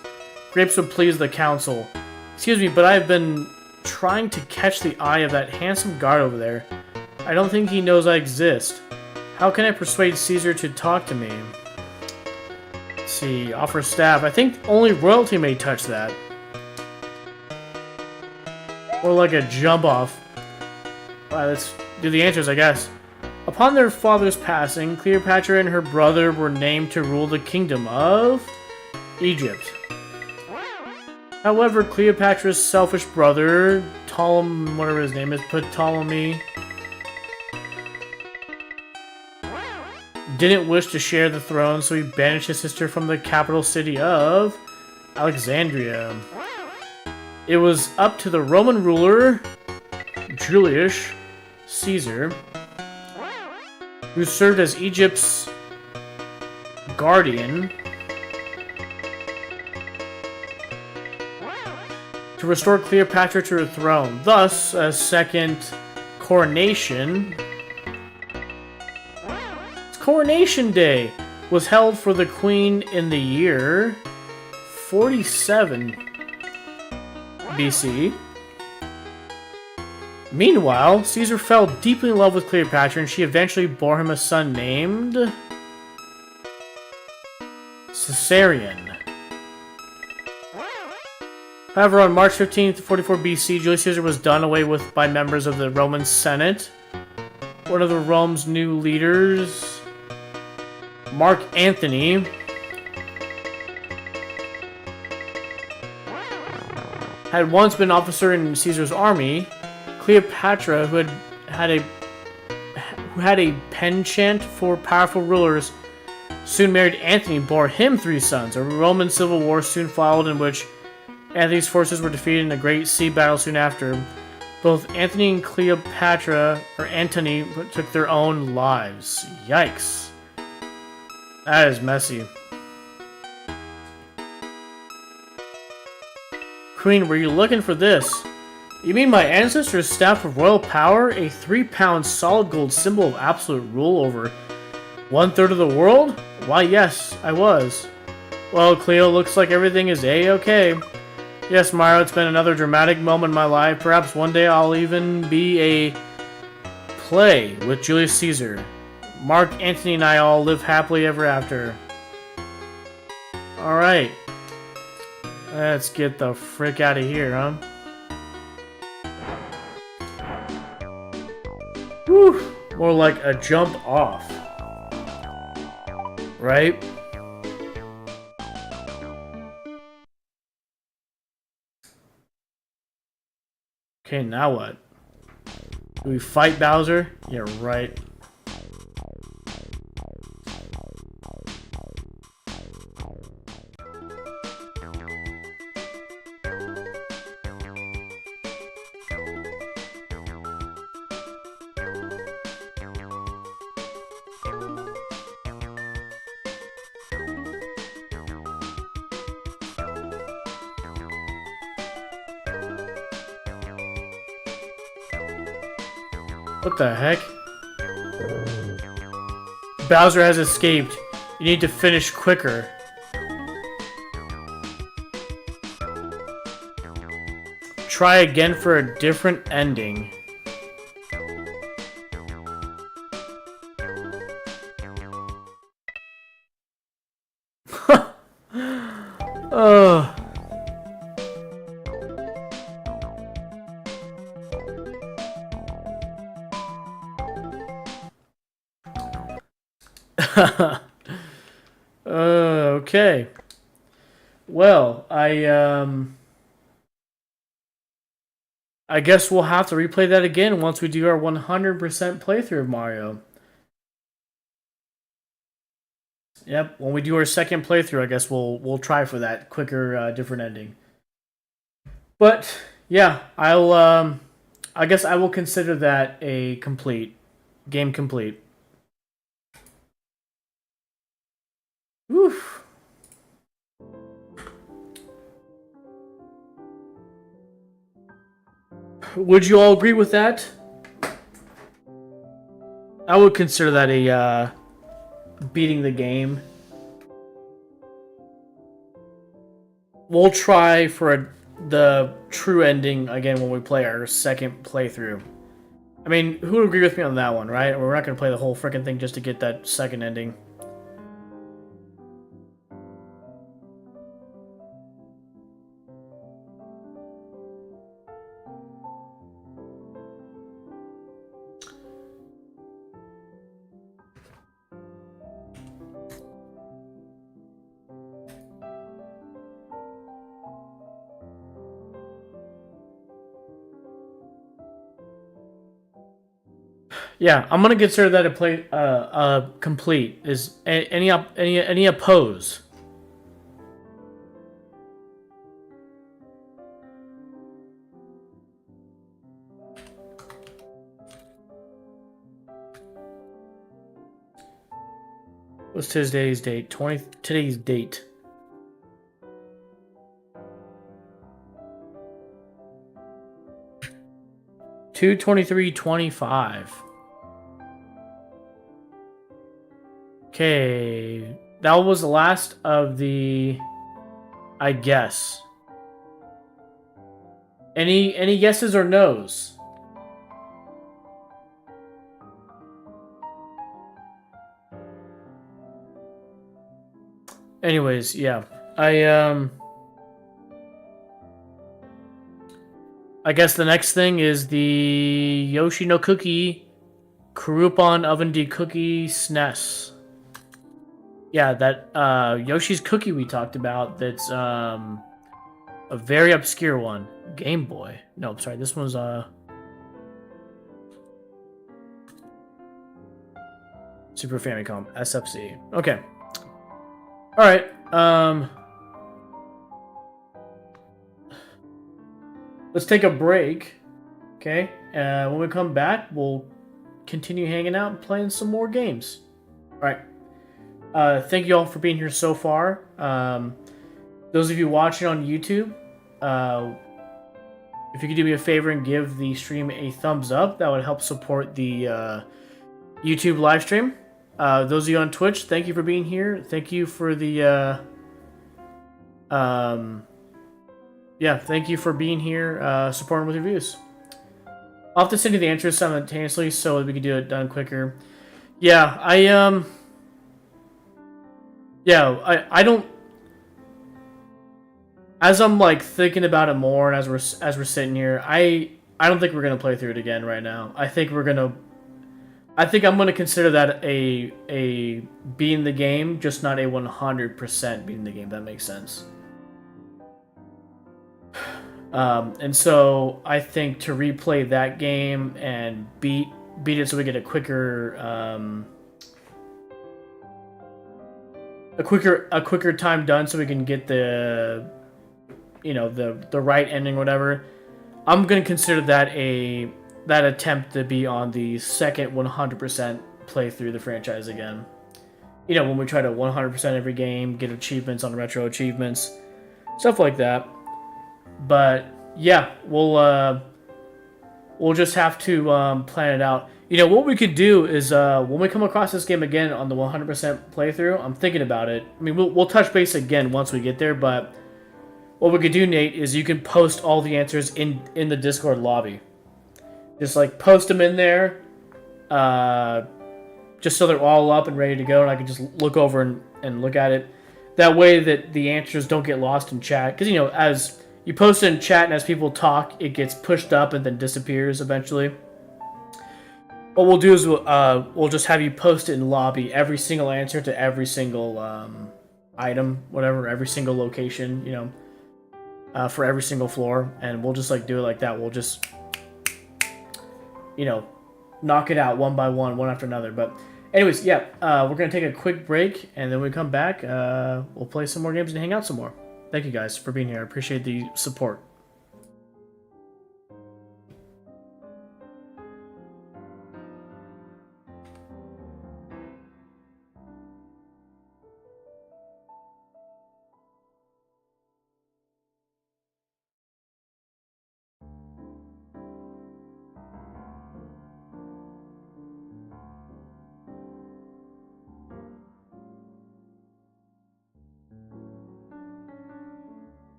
Grapes would please the council. Excuse me, but I've been trying to catch the eye of that handsome guard over there. I don't think he knows I exist. How can I persuade Caesar to talk to me? Let's see, offer staff. I think only royalty may touch that. Or like a jump off. Alright, let's do the answers, I guess. Upon their father's passing, Cleopatra and her brother were named to rule the kingdom of Egypt. However, Cleopatra's selfish brother, Ptolemy, whatever his name is, Ptolemy, didn't wish to share the throne, so he banished his sister from the capital city of Alexandria. It was up to the Roman ruler, Julius Caesar, who served as Egypt's guardian, to restore Cleopatra to her throne. Thus, a second coronation, Coronation Day, was held for the queen in the year 47 BC. Meanwhile, Caesar fell deeply in love with Cleopatra, and she eventually bore him a son named Caesarion. However, on March 15th, 44 BC, Julius Caesar was done away with by members of the Roman Senate. One of the Rome's new leaders, Mark Antony, had once been an officer in Caesar's army. Cleopatra, who had a penchant for powerful rulers, soon married Antony, bore him 3 sons. A Roman civil war soon followed, in which Antony's forces were defeated in a great sea battle soon after. Both Antony and Cleopatra, or Antony, took their own lives. Yikes. That is messy. Queen, were you looking for this? You mean my ancestor's staff of royal power? A 3-pound solid gold symbol of absolute rule over 1/3 of the world? Why, yes, I was. Well, Cleo, looks like everything is A-okay. Yes, Myra, it's been another dramatic moment in my life. Perhaps one day I'll even be a play with Julius Caesar. Mark, Anthony, and I all live happily ever after. Alright. Let's get the frick out of here, huh? Whew. More like a jump off. Right? Okay, now what? Do we fight Bowser? Yeah, right. What the heck? Bowser has escaped. You need to finish quicker. Try again for a different ending. Oh. Okay. Well, I guess we'll have to replay that again once we do our 100% playthrough of Mario. Yep, when we do our second playthrough, I guess we'll try for that quicker, different ending. But yeah, I guess I will consider that a game complete. Oof. Would you all agree with that? I would consider that a beating the game. We'll try for the true ending again when we play our second playthrough. I mean, who would agree with me on that one, right? We're not going to play the whole freaking thing just to get that second ending. Yeah, I'm gonna consider that a complete. Is any oppose? What's today's date? Today's date. 2/23/25. Okay, that was the last of the, I guess. Any yeses or nos? Anyways, yeah. I guess the next thing is the Yoshi no Cookie Kurupon Oven D Cookie SNES. Yeah, that Yoshi's Cookie we talked about. That's a very obscure one. Game Boy. No, sorry, this one's Super Famicom SFC. Okay. All right. Let's take a break. Okay. When we come back, we'll continue hanging out and playing some more games. All right. Thank you all for being here so far. Those of you watching on YouTube, if you could do me a favor and give the stream a thumbs up, that would help support the YouTube live stream. Those of you on Twitch, thank you for being here. Thank you for the yeah, thank you for being here, supporting with reviews. I'll have to send you the answers simultaneously so we can do it done quicker. Yeah, yeah, I don't. As I'm like thinking about it more, and as we're sitting here, I don't think we're gonna play through it again right now. I think I'm gonna consider that a beating the game, just not a 100% beating the game. That makes sense. And so I think to replay that game and beat it so we get a quicker time done so we can get the right ending, whatever. I'm gonna consider that attempt to be on the second 100% play through the franchise again. When we try to 100% every game, get achievements on retro achievements, stuff like that. But yeah, we'll just have to plan it out. What we could do is when we come across this game again on the 100% playthrough, I'm thinking about it. I mean, we'll touch base again once we get there, but what we could do, Nate, is you can post all the answers in the Discord lobby. Just like post them in there, uh, just so they're all up and ready to go, and I can just look over and look at it. That way that the answers don't get lost in chat, because as you post it in chat and as people talk, it gets pushed up and then disappears eventually. What we'll do is we'll just have you post it in lobby every single answer to every single item, whatever, every single location, for every single floor, and we'll just like do it like that. We'll just you know knock it out one by one after another. But anyways, yeah, we're gonna take a quick break, and then when we come back, we'll play some more games and hang out some more. Thank you guys for being here. I appreciate the support.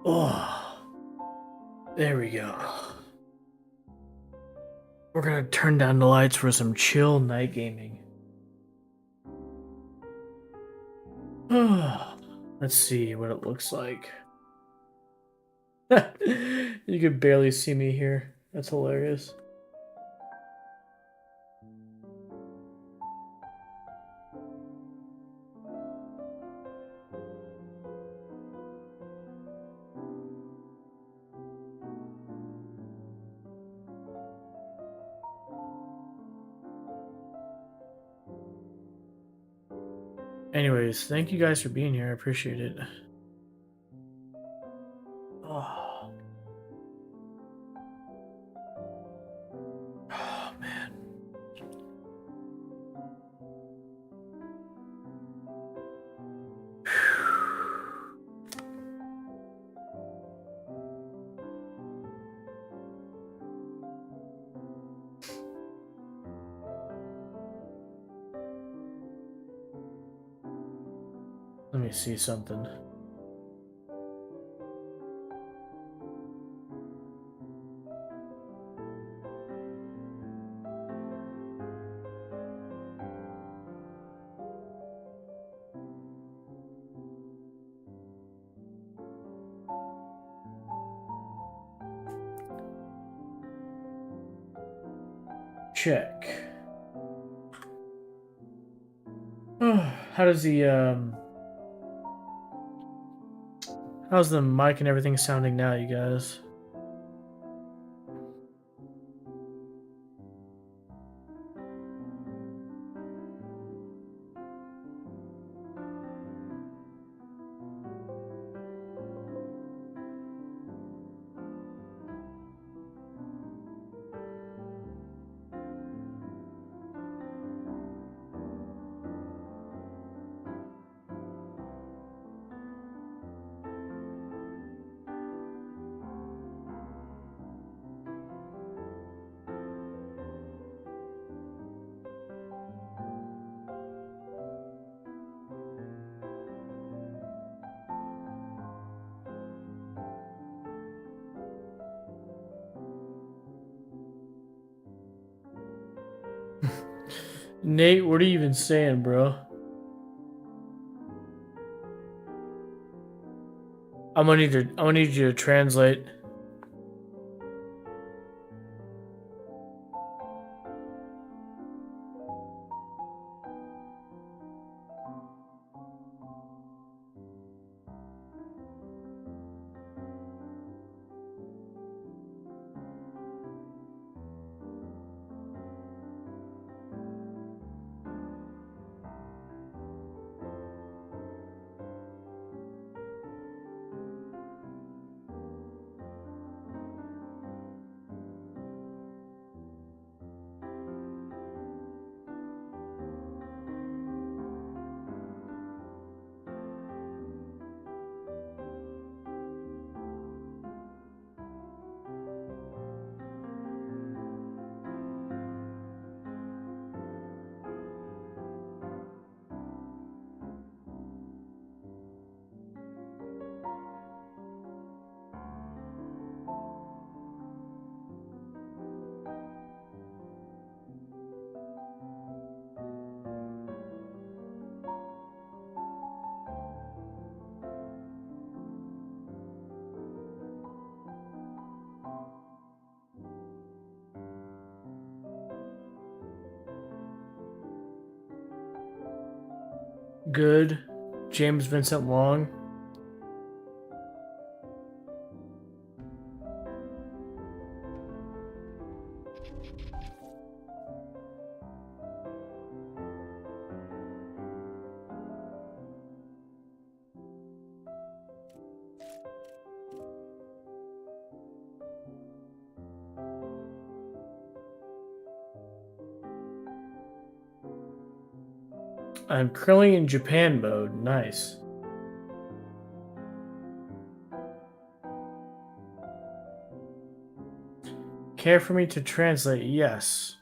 Oh, there we go. We're gonna turn down the lights for some chill night gaming. Let's see what it looks like. You could barely see me here. That's hilarious. Anyways, thank you guys for being here. I appreciate it. Oh, oh man. Let me see something. Check. How does how's the mic and everything sounding now, you guys? Nate, what are you even saying, bro? I'm gonna need you to translate. Good. James Vincent Long. I'm currently in Japan mode. Nice. Care for me to translate? Yes.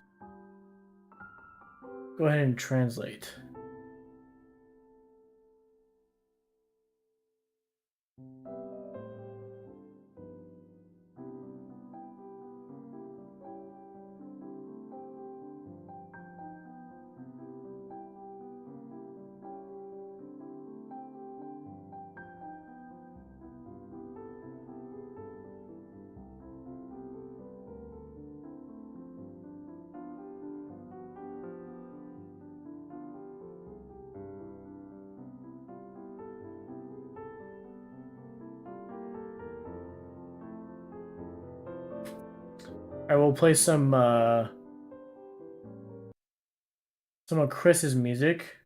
Go ahead and translate. I will play some of Chris's music.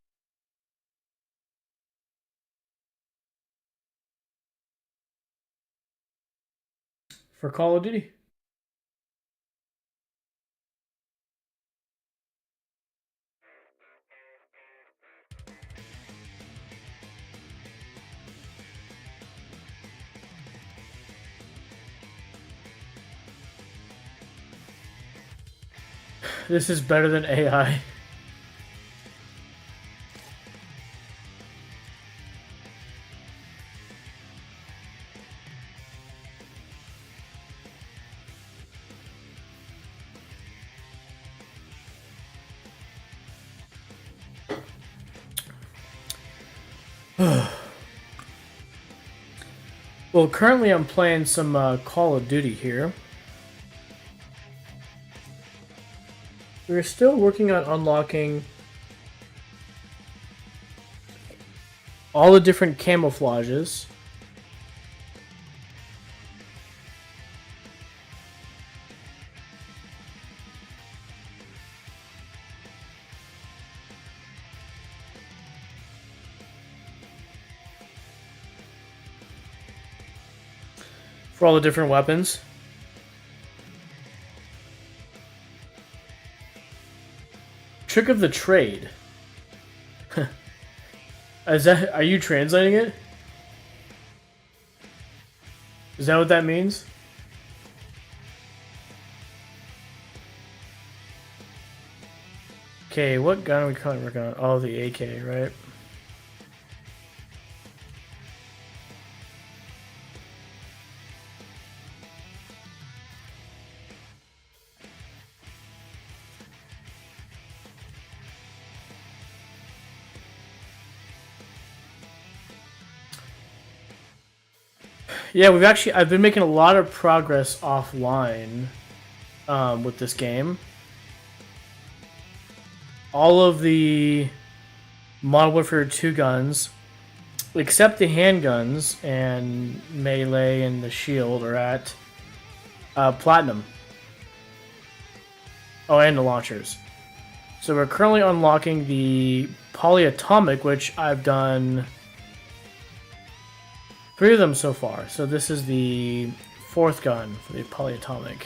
For Call of Duty. This is better than AI. Well, currently I'm playing some Call of Duty here. We're still working on unlocking all the different camouflages. For all the different weapons. Trick of the trade. Are you translating it? Is that what that means? Okay, what gun are we currently working on? Oh, the AK, right? Yeah, I've been making a lot of progress offline with this game. All of the Modern Warfare 2 guns, except the handguns and melee and the shield, are at platinum. Oh, and the launchers. So we're currently unlocking the polyatomic, which I've done 3 of them so far. So this is the 4th gun for the polyatomic.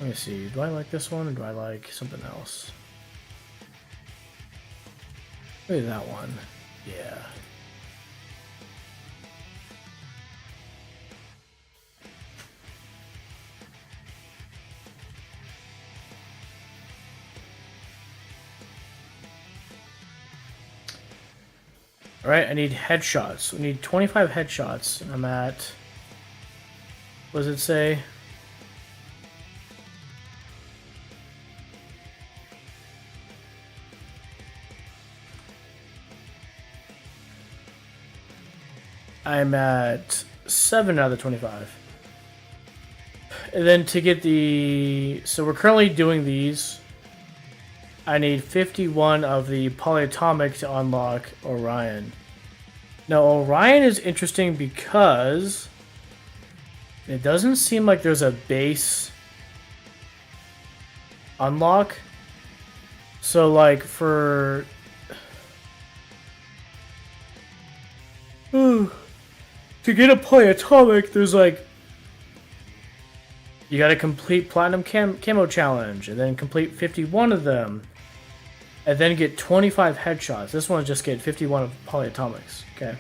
Let me see. Do I like this one or do I like something else? Maybe that one. Yeah. Alright, I need headshots. We need 25 headshots. And I'm at... What does it say? I'm at 7 out of the 25. And then to get the... So we're currently doing these. I need 51 of the polyatomic to unlock Orion. Now, Orion is interesting because it doesn't seem like there's a base unlock. So, like, for... to get a polyatomic, there's, like... You gotta complete Platinum Camo Challenge, and then complete 51 of them. And then get 25 headshots. This one just get 51 of polyatomics. Okay.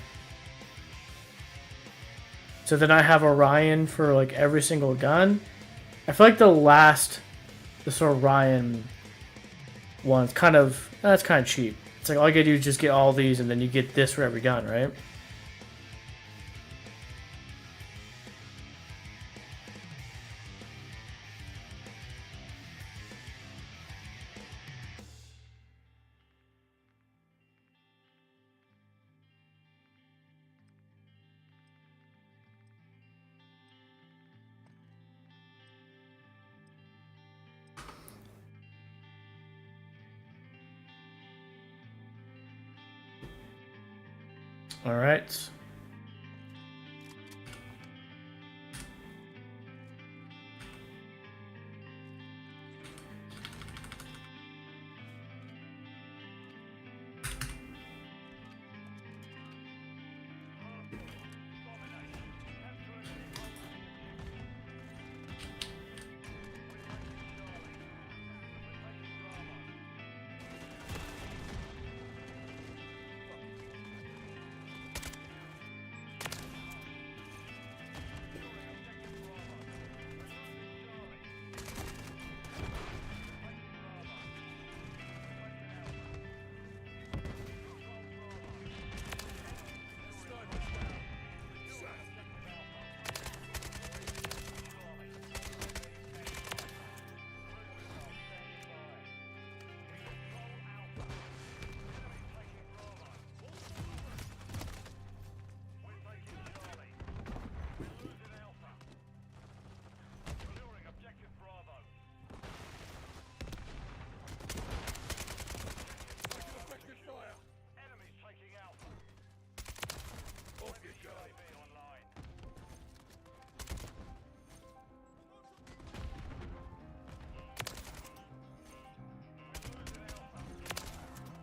So then I have Orion for like every single gun. I feel like this Orion one's that's kind of cheap. It's like all you gotta do is just get all these and then you get this for every gun, right? All right.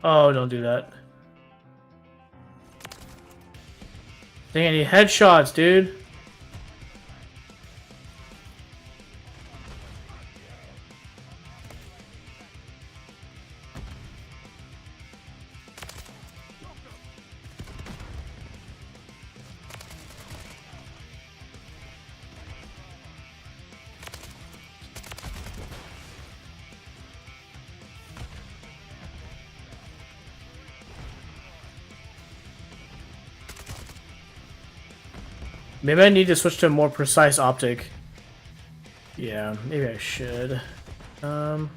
Oh, don't do that. Dang, I need headshots, dude. Maybe I need to switch to a more precise optic. Yeah, maybe I should. Um...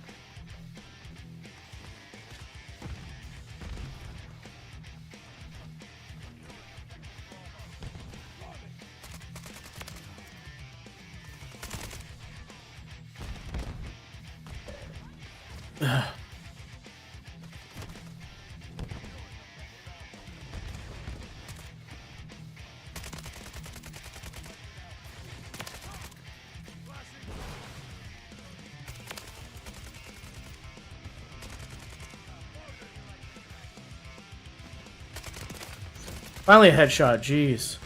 Finally a headshot, jeez.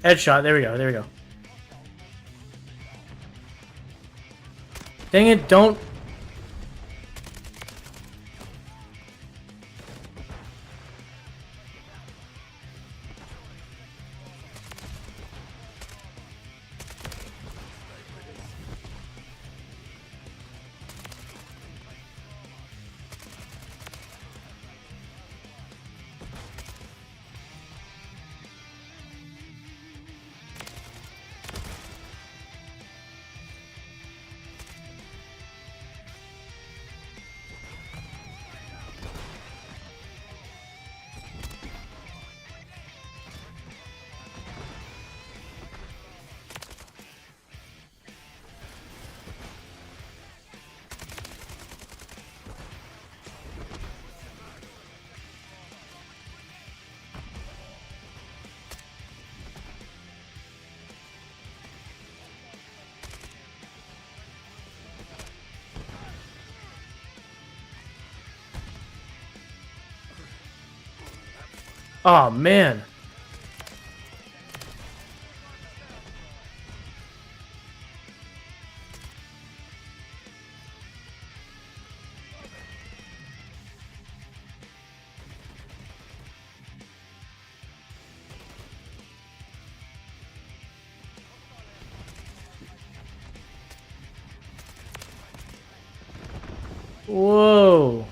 Headshot, there we go, there we go. Dang it, don't... Oh, man. Whoa.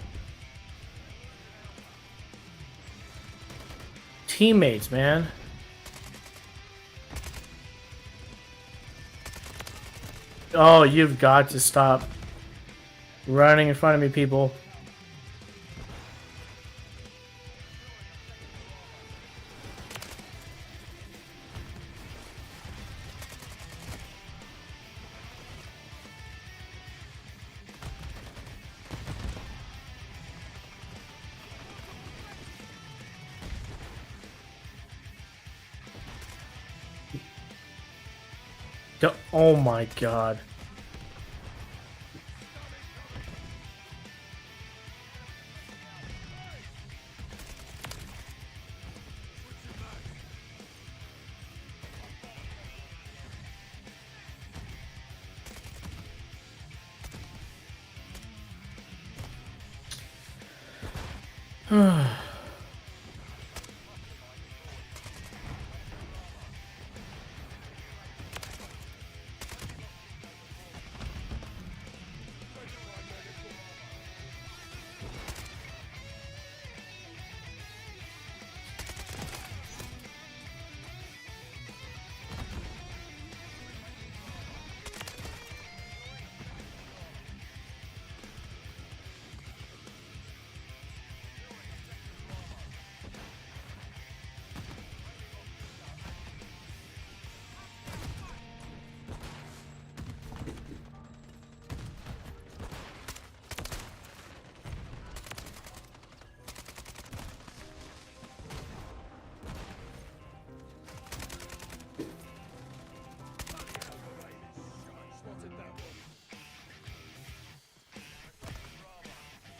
teammates, man. Oh, you've got to stop running in front of me, people. Oh my god.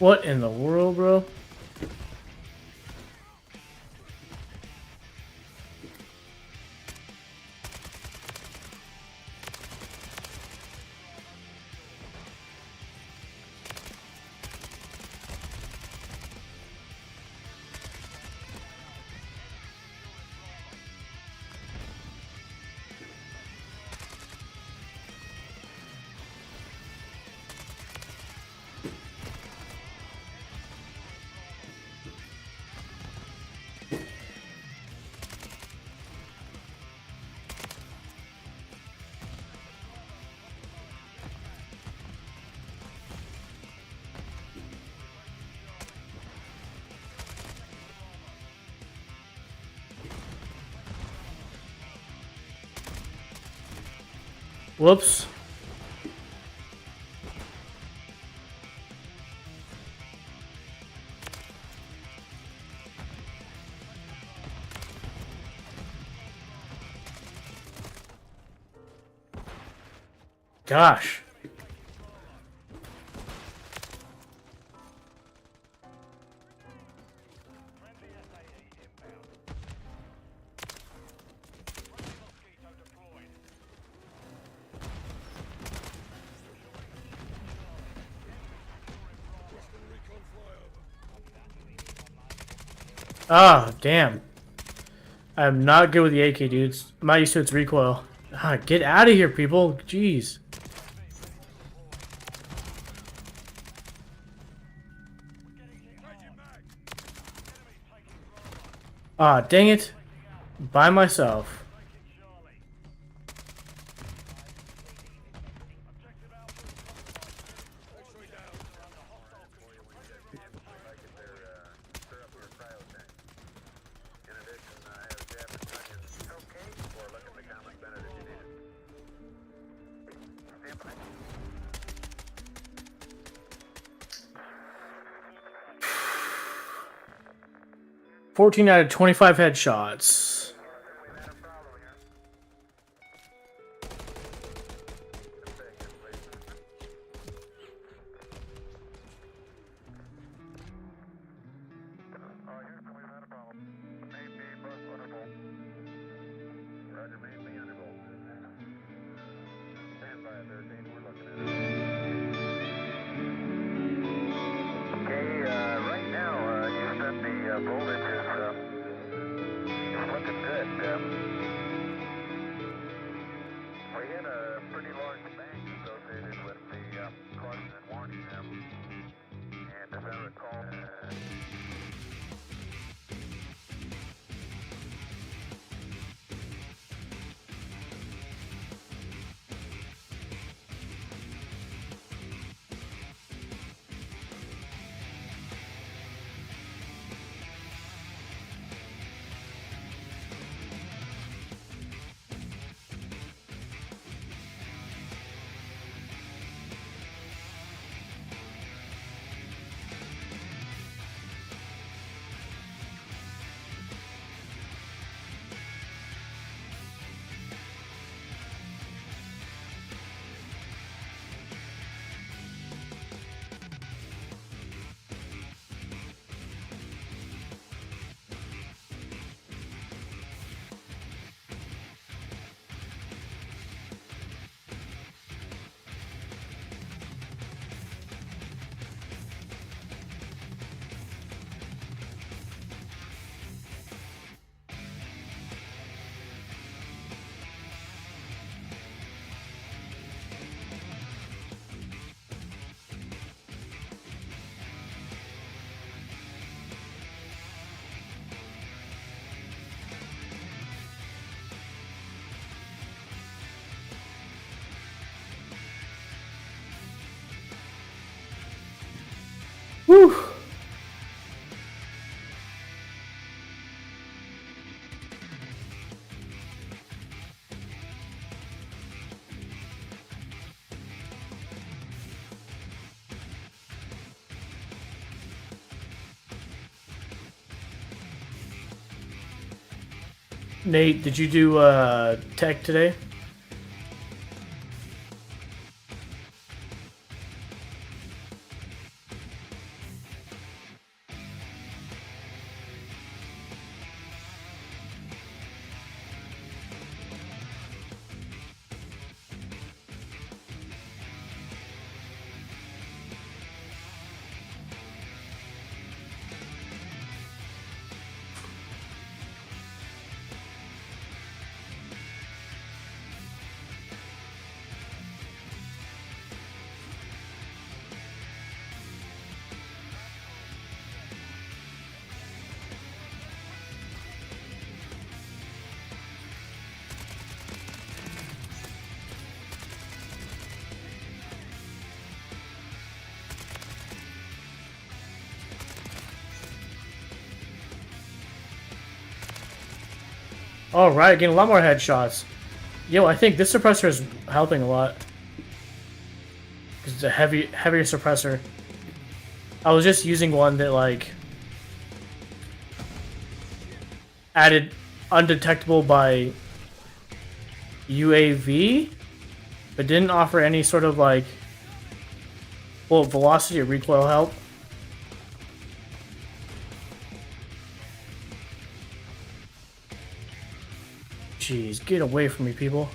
What in the world, bro? Whoops. Gosh. Ah, damn. I'm not good with the AK, dudes. I'm not used to its recoil. Ah, get out of here, people. Jeez. Ah, dang it. By myself. $14 out of 25 headshots. Right now, you said the voltage is Whew. Nate, did you do tech today? Alright, getting a lot more headshots. Yo, I think this suppressor is helping a lot. Because it's a heavier suppressor. I was just using one that, like, added undetectable by UAV, but didn't offer any sort of, like, well, velocity or recoil help. Jeez, get away from me, people.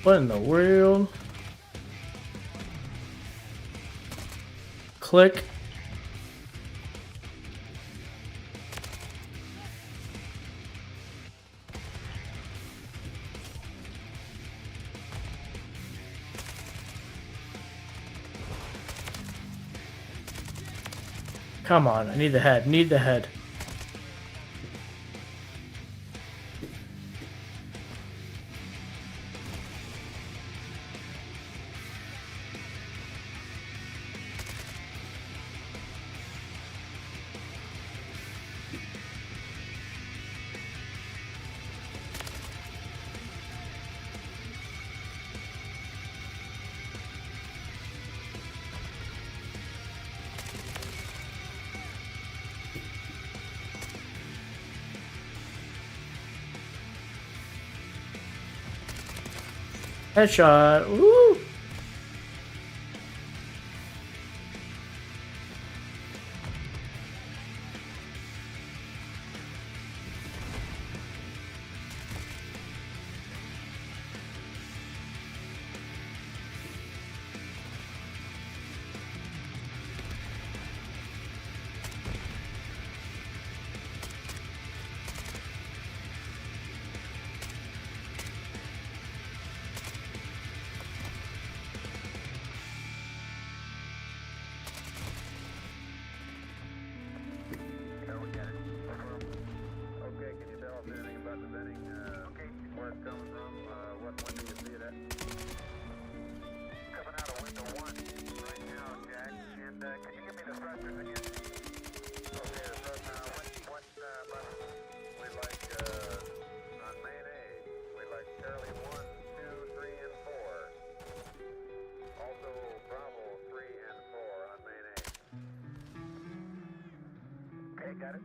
What in the world? Click. Come on, I need the head. Need the head. Headshot. Woo! Got it.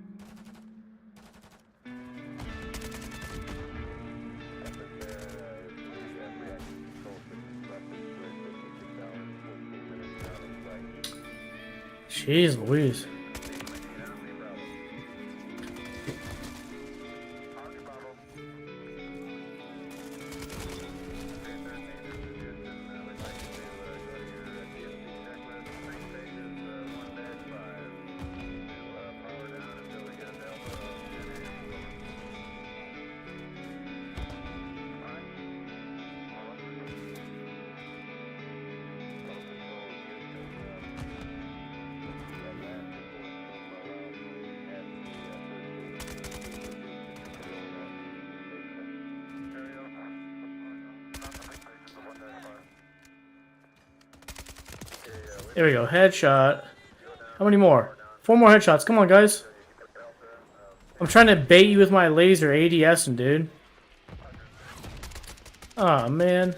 Jeez Louise. There we go. Headshot. How many more? 4 more headshots. Come on, guys. I'm trying to bait you with my laser ADSing, dude. Aw, man.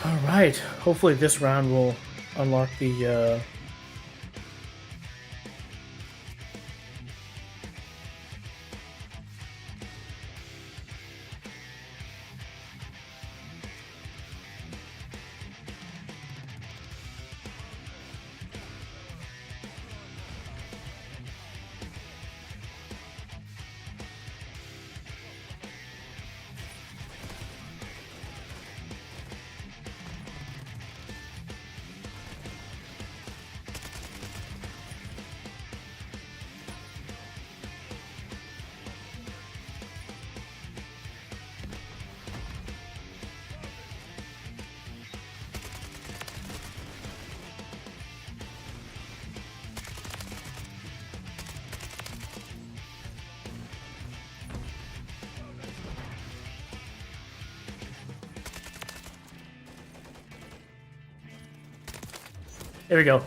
Alright, hopefully this round will unlock the, there we go.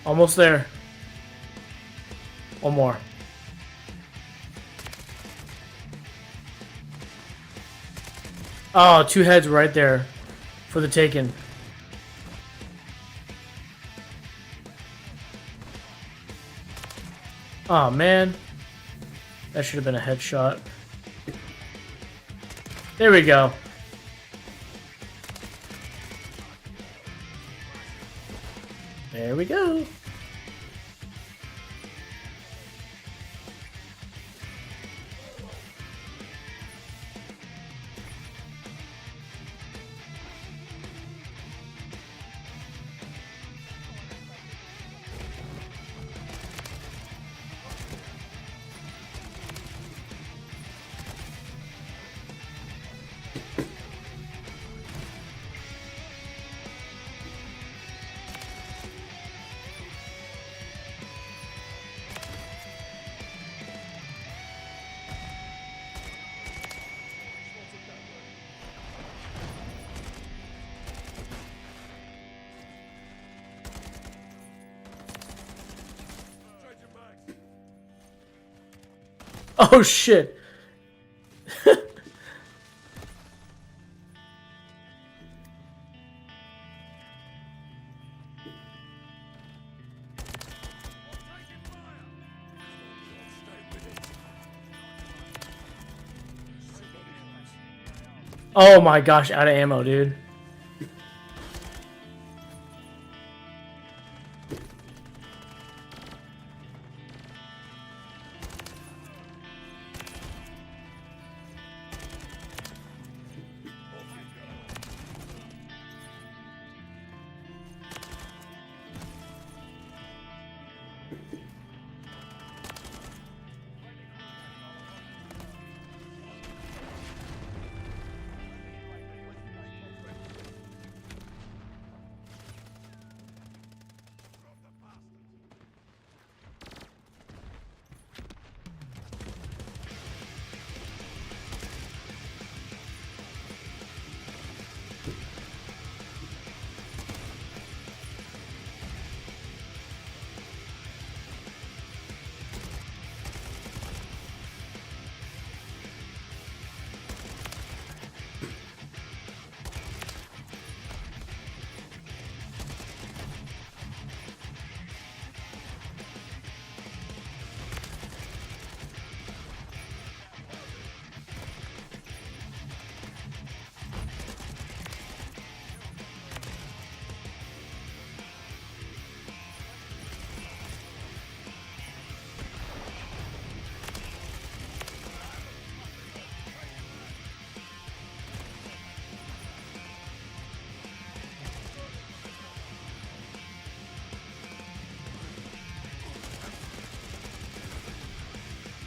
Almost there. One more. Oh, 2 heads right there for the taken. Oh man, that should have been a headshot. There we go. There we go. Oh shit. Oh my gosh, out of ammo, dude.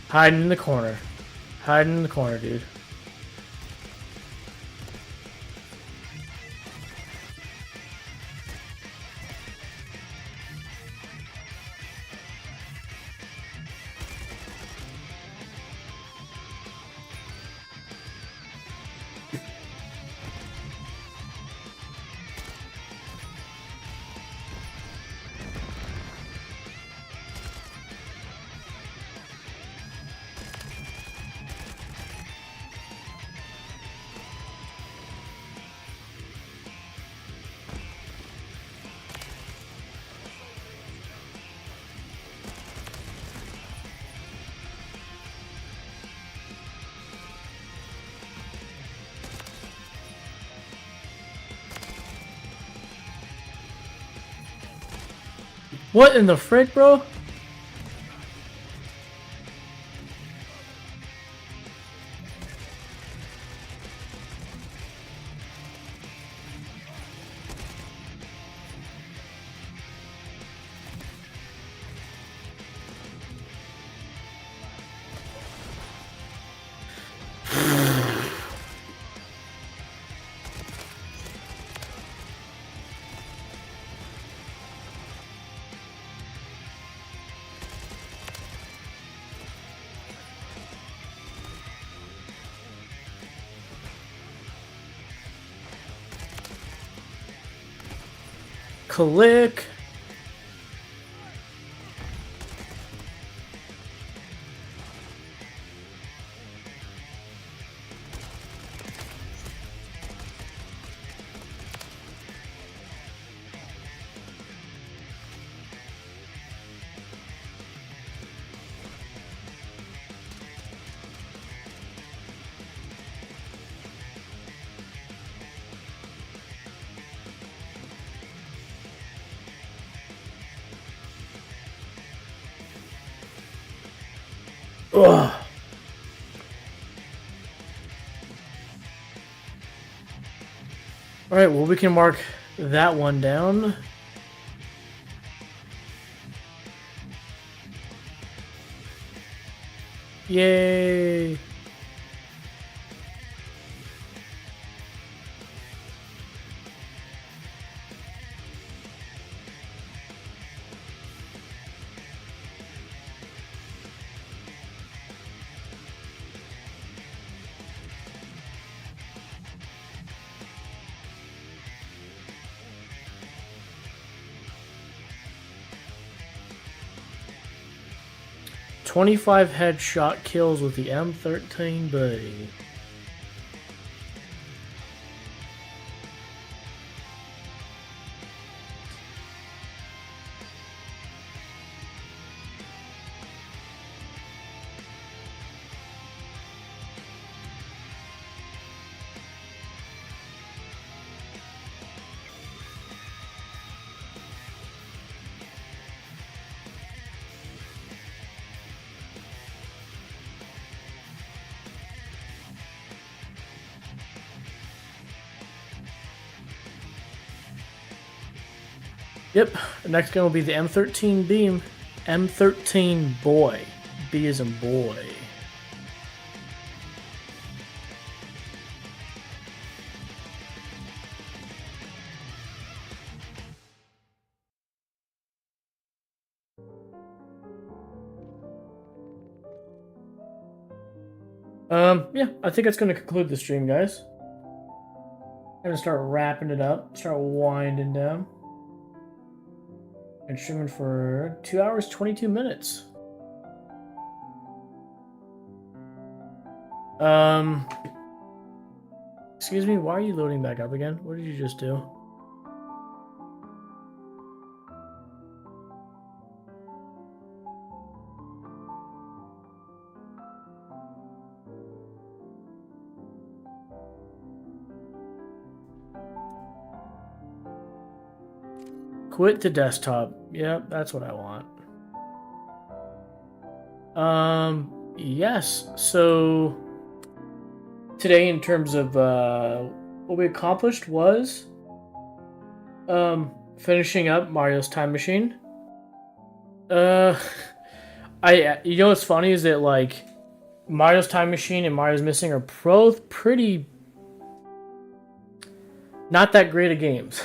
Hiding in the corner. Hiding in the corner, dude. What in the frick, bro? Click. Ugh. Alright, well, we can mark that one down. Yay! 25 headshot kills with the M13B. Yep, the next gun will be the M13 Beam. M13 Boy. B as in boy. Yeah, I think that's going to conclude the stream, guys. I'm going to start wrapping it up, start winding down. And streaming for 2 hours, 22 minutes. Excuse me, why are you loading back up again? What did you just do? Quit to desktop. Yep, that's what I want. Yes. So today, in terms of what we accomplished, was finishing up Mario's Time Machine. You know what's funny is that like Mario's Time Machine and Mario's Missing are both pretty not that great of games.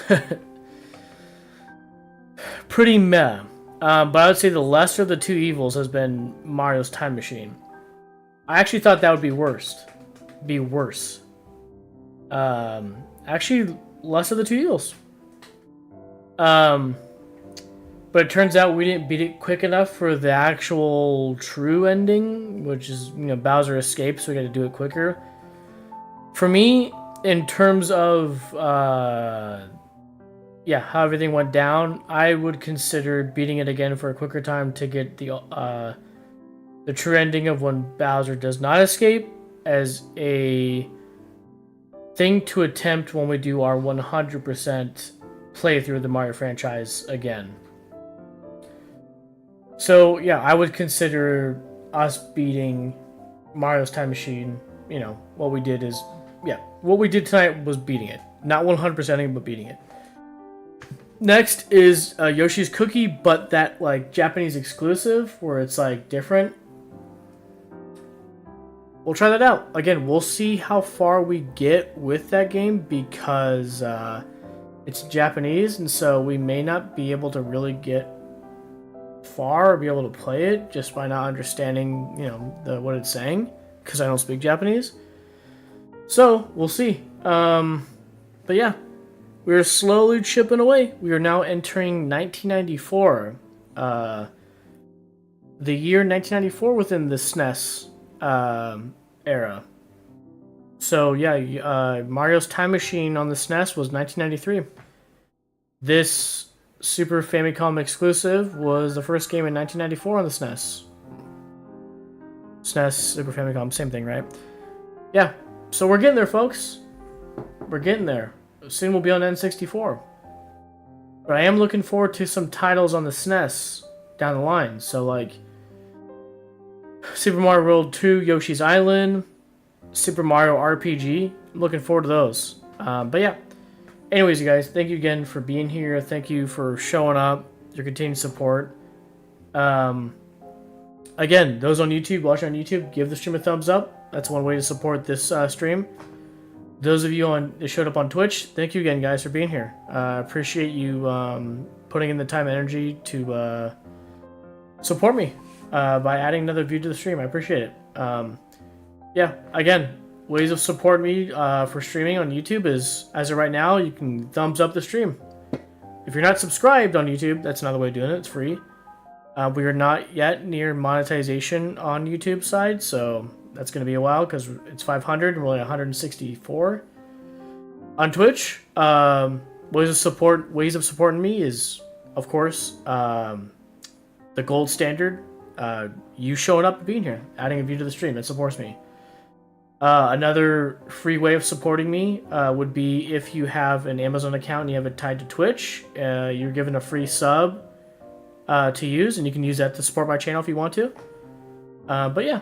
Pretty meh. But I would say the lesser of the two evils has been Mario's Time Machine. I actually thought that would be worse. Actually, less of the two evils. But it turns out we didn't beat it quick enough for the actual true ending, which is, you know, Bowser escapes, so we got to do it quicker. For me, in terms of yeah, how everything went down, I would consider beating it again for a quicker time to get the true ending of when Bowser does not escape as a thing to attempt when we do our 100% playthrough of the Mario franchise again. So yeah, I would consider us beating Mario's Time Machine. You know, what we did is, yeah, what we did tonight was beating it. Not 100%ing, but beating it. Next is Yoshi's Cookie, but that like Japanese exclusive where it's like different. We'll try that out. Again, we'll see how far we get with that game because it's Japanese, and so we may not be able to really get far or be able to play it just by not understanding, you know, what it's saying because I don't speak Japanese. So we'll see. But yeah. We are slowly chipping away. We are now entering 1994. The year 1994 within the SNES era. So yeah, Mario's Time Machine on the SNES was 1993. This Super Famicom exclusive was the first game in 1994 on the SNES. SNES, Super Famicom, same thing, right? Yeah, so we're getting there, folks. We're getting there. Soon we'll be on N64. But I am looking forward to some titles on the SNES down the line. So like Super Mario World 2, Yoshi's Island, Super Mario RPG. I'm looking forward to those. But yeah. Anyways, you guys, thank you again for being here. Thank you for showing up, your continued support. Again, those on YouTube, watching on YouTube, give the stream a thumbs up. That's one way to support this stream. Those of you that showed up on Twitch, thank you again, guys, for being here. Appreciate you putting in the time and energy to support me by adding another view to the stream. I appreciate it. Yeah, again, ways of supporting me for streaming on YouTube is, as of right now, you can thumbs up the stream. If you're not subscribed on YouTube, that's another way of doing it. It's free. We are not yet near monetization on YouTube side, so that's going to be a while because it's 500 and we're only 164. On Twitch, ways of supporting me is, of course, the gold standard. You showing up and being here, adding a view to the stream, it supports me. Another free way of supporting me would be if you have an Amazon account and you have it tied to Twitch. You're given a free sub to use, and you can use that to support my channel if you want to. But yeah,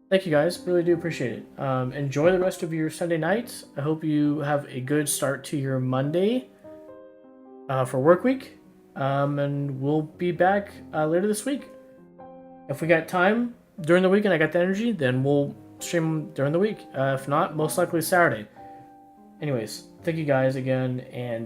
thank you guys. Really do appreciate it. Enjoy the rest of your Sunday night. I hope you have a good start to your Monday for work week. And we'll be back later this week. If we got time during the week and I got the energy, then we'll stream during the week. If not, most likely Saturday. Anyways, thank you guys again, and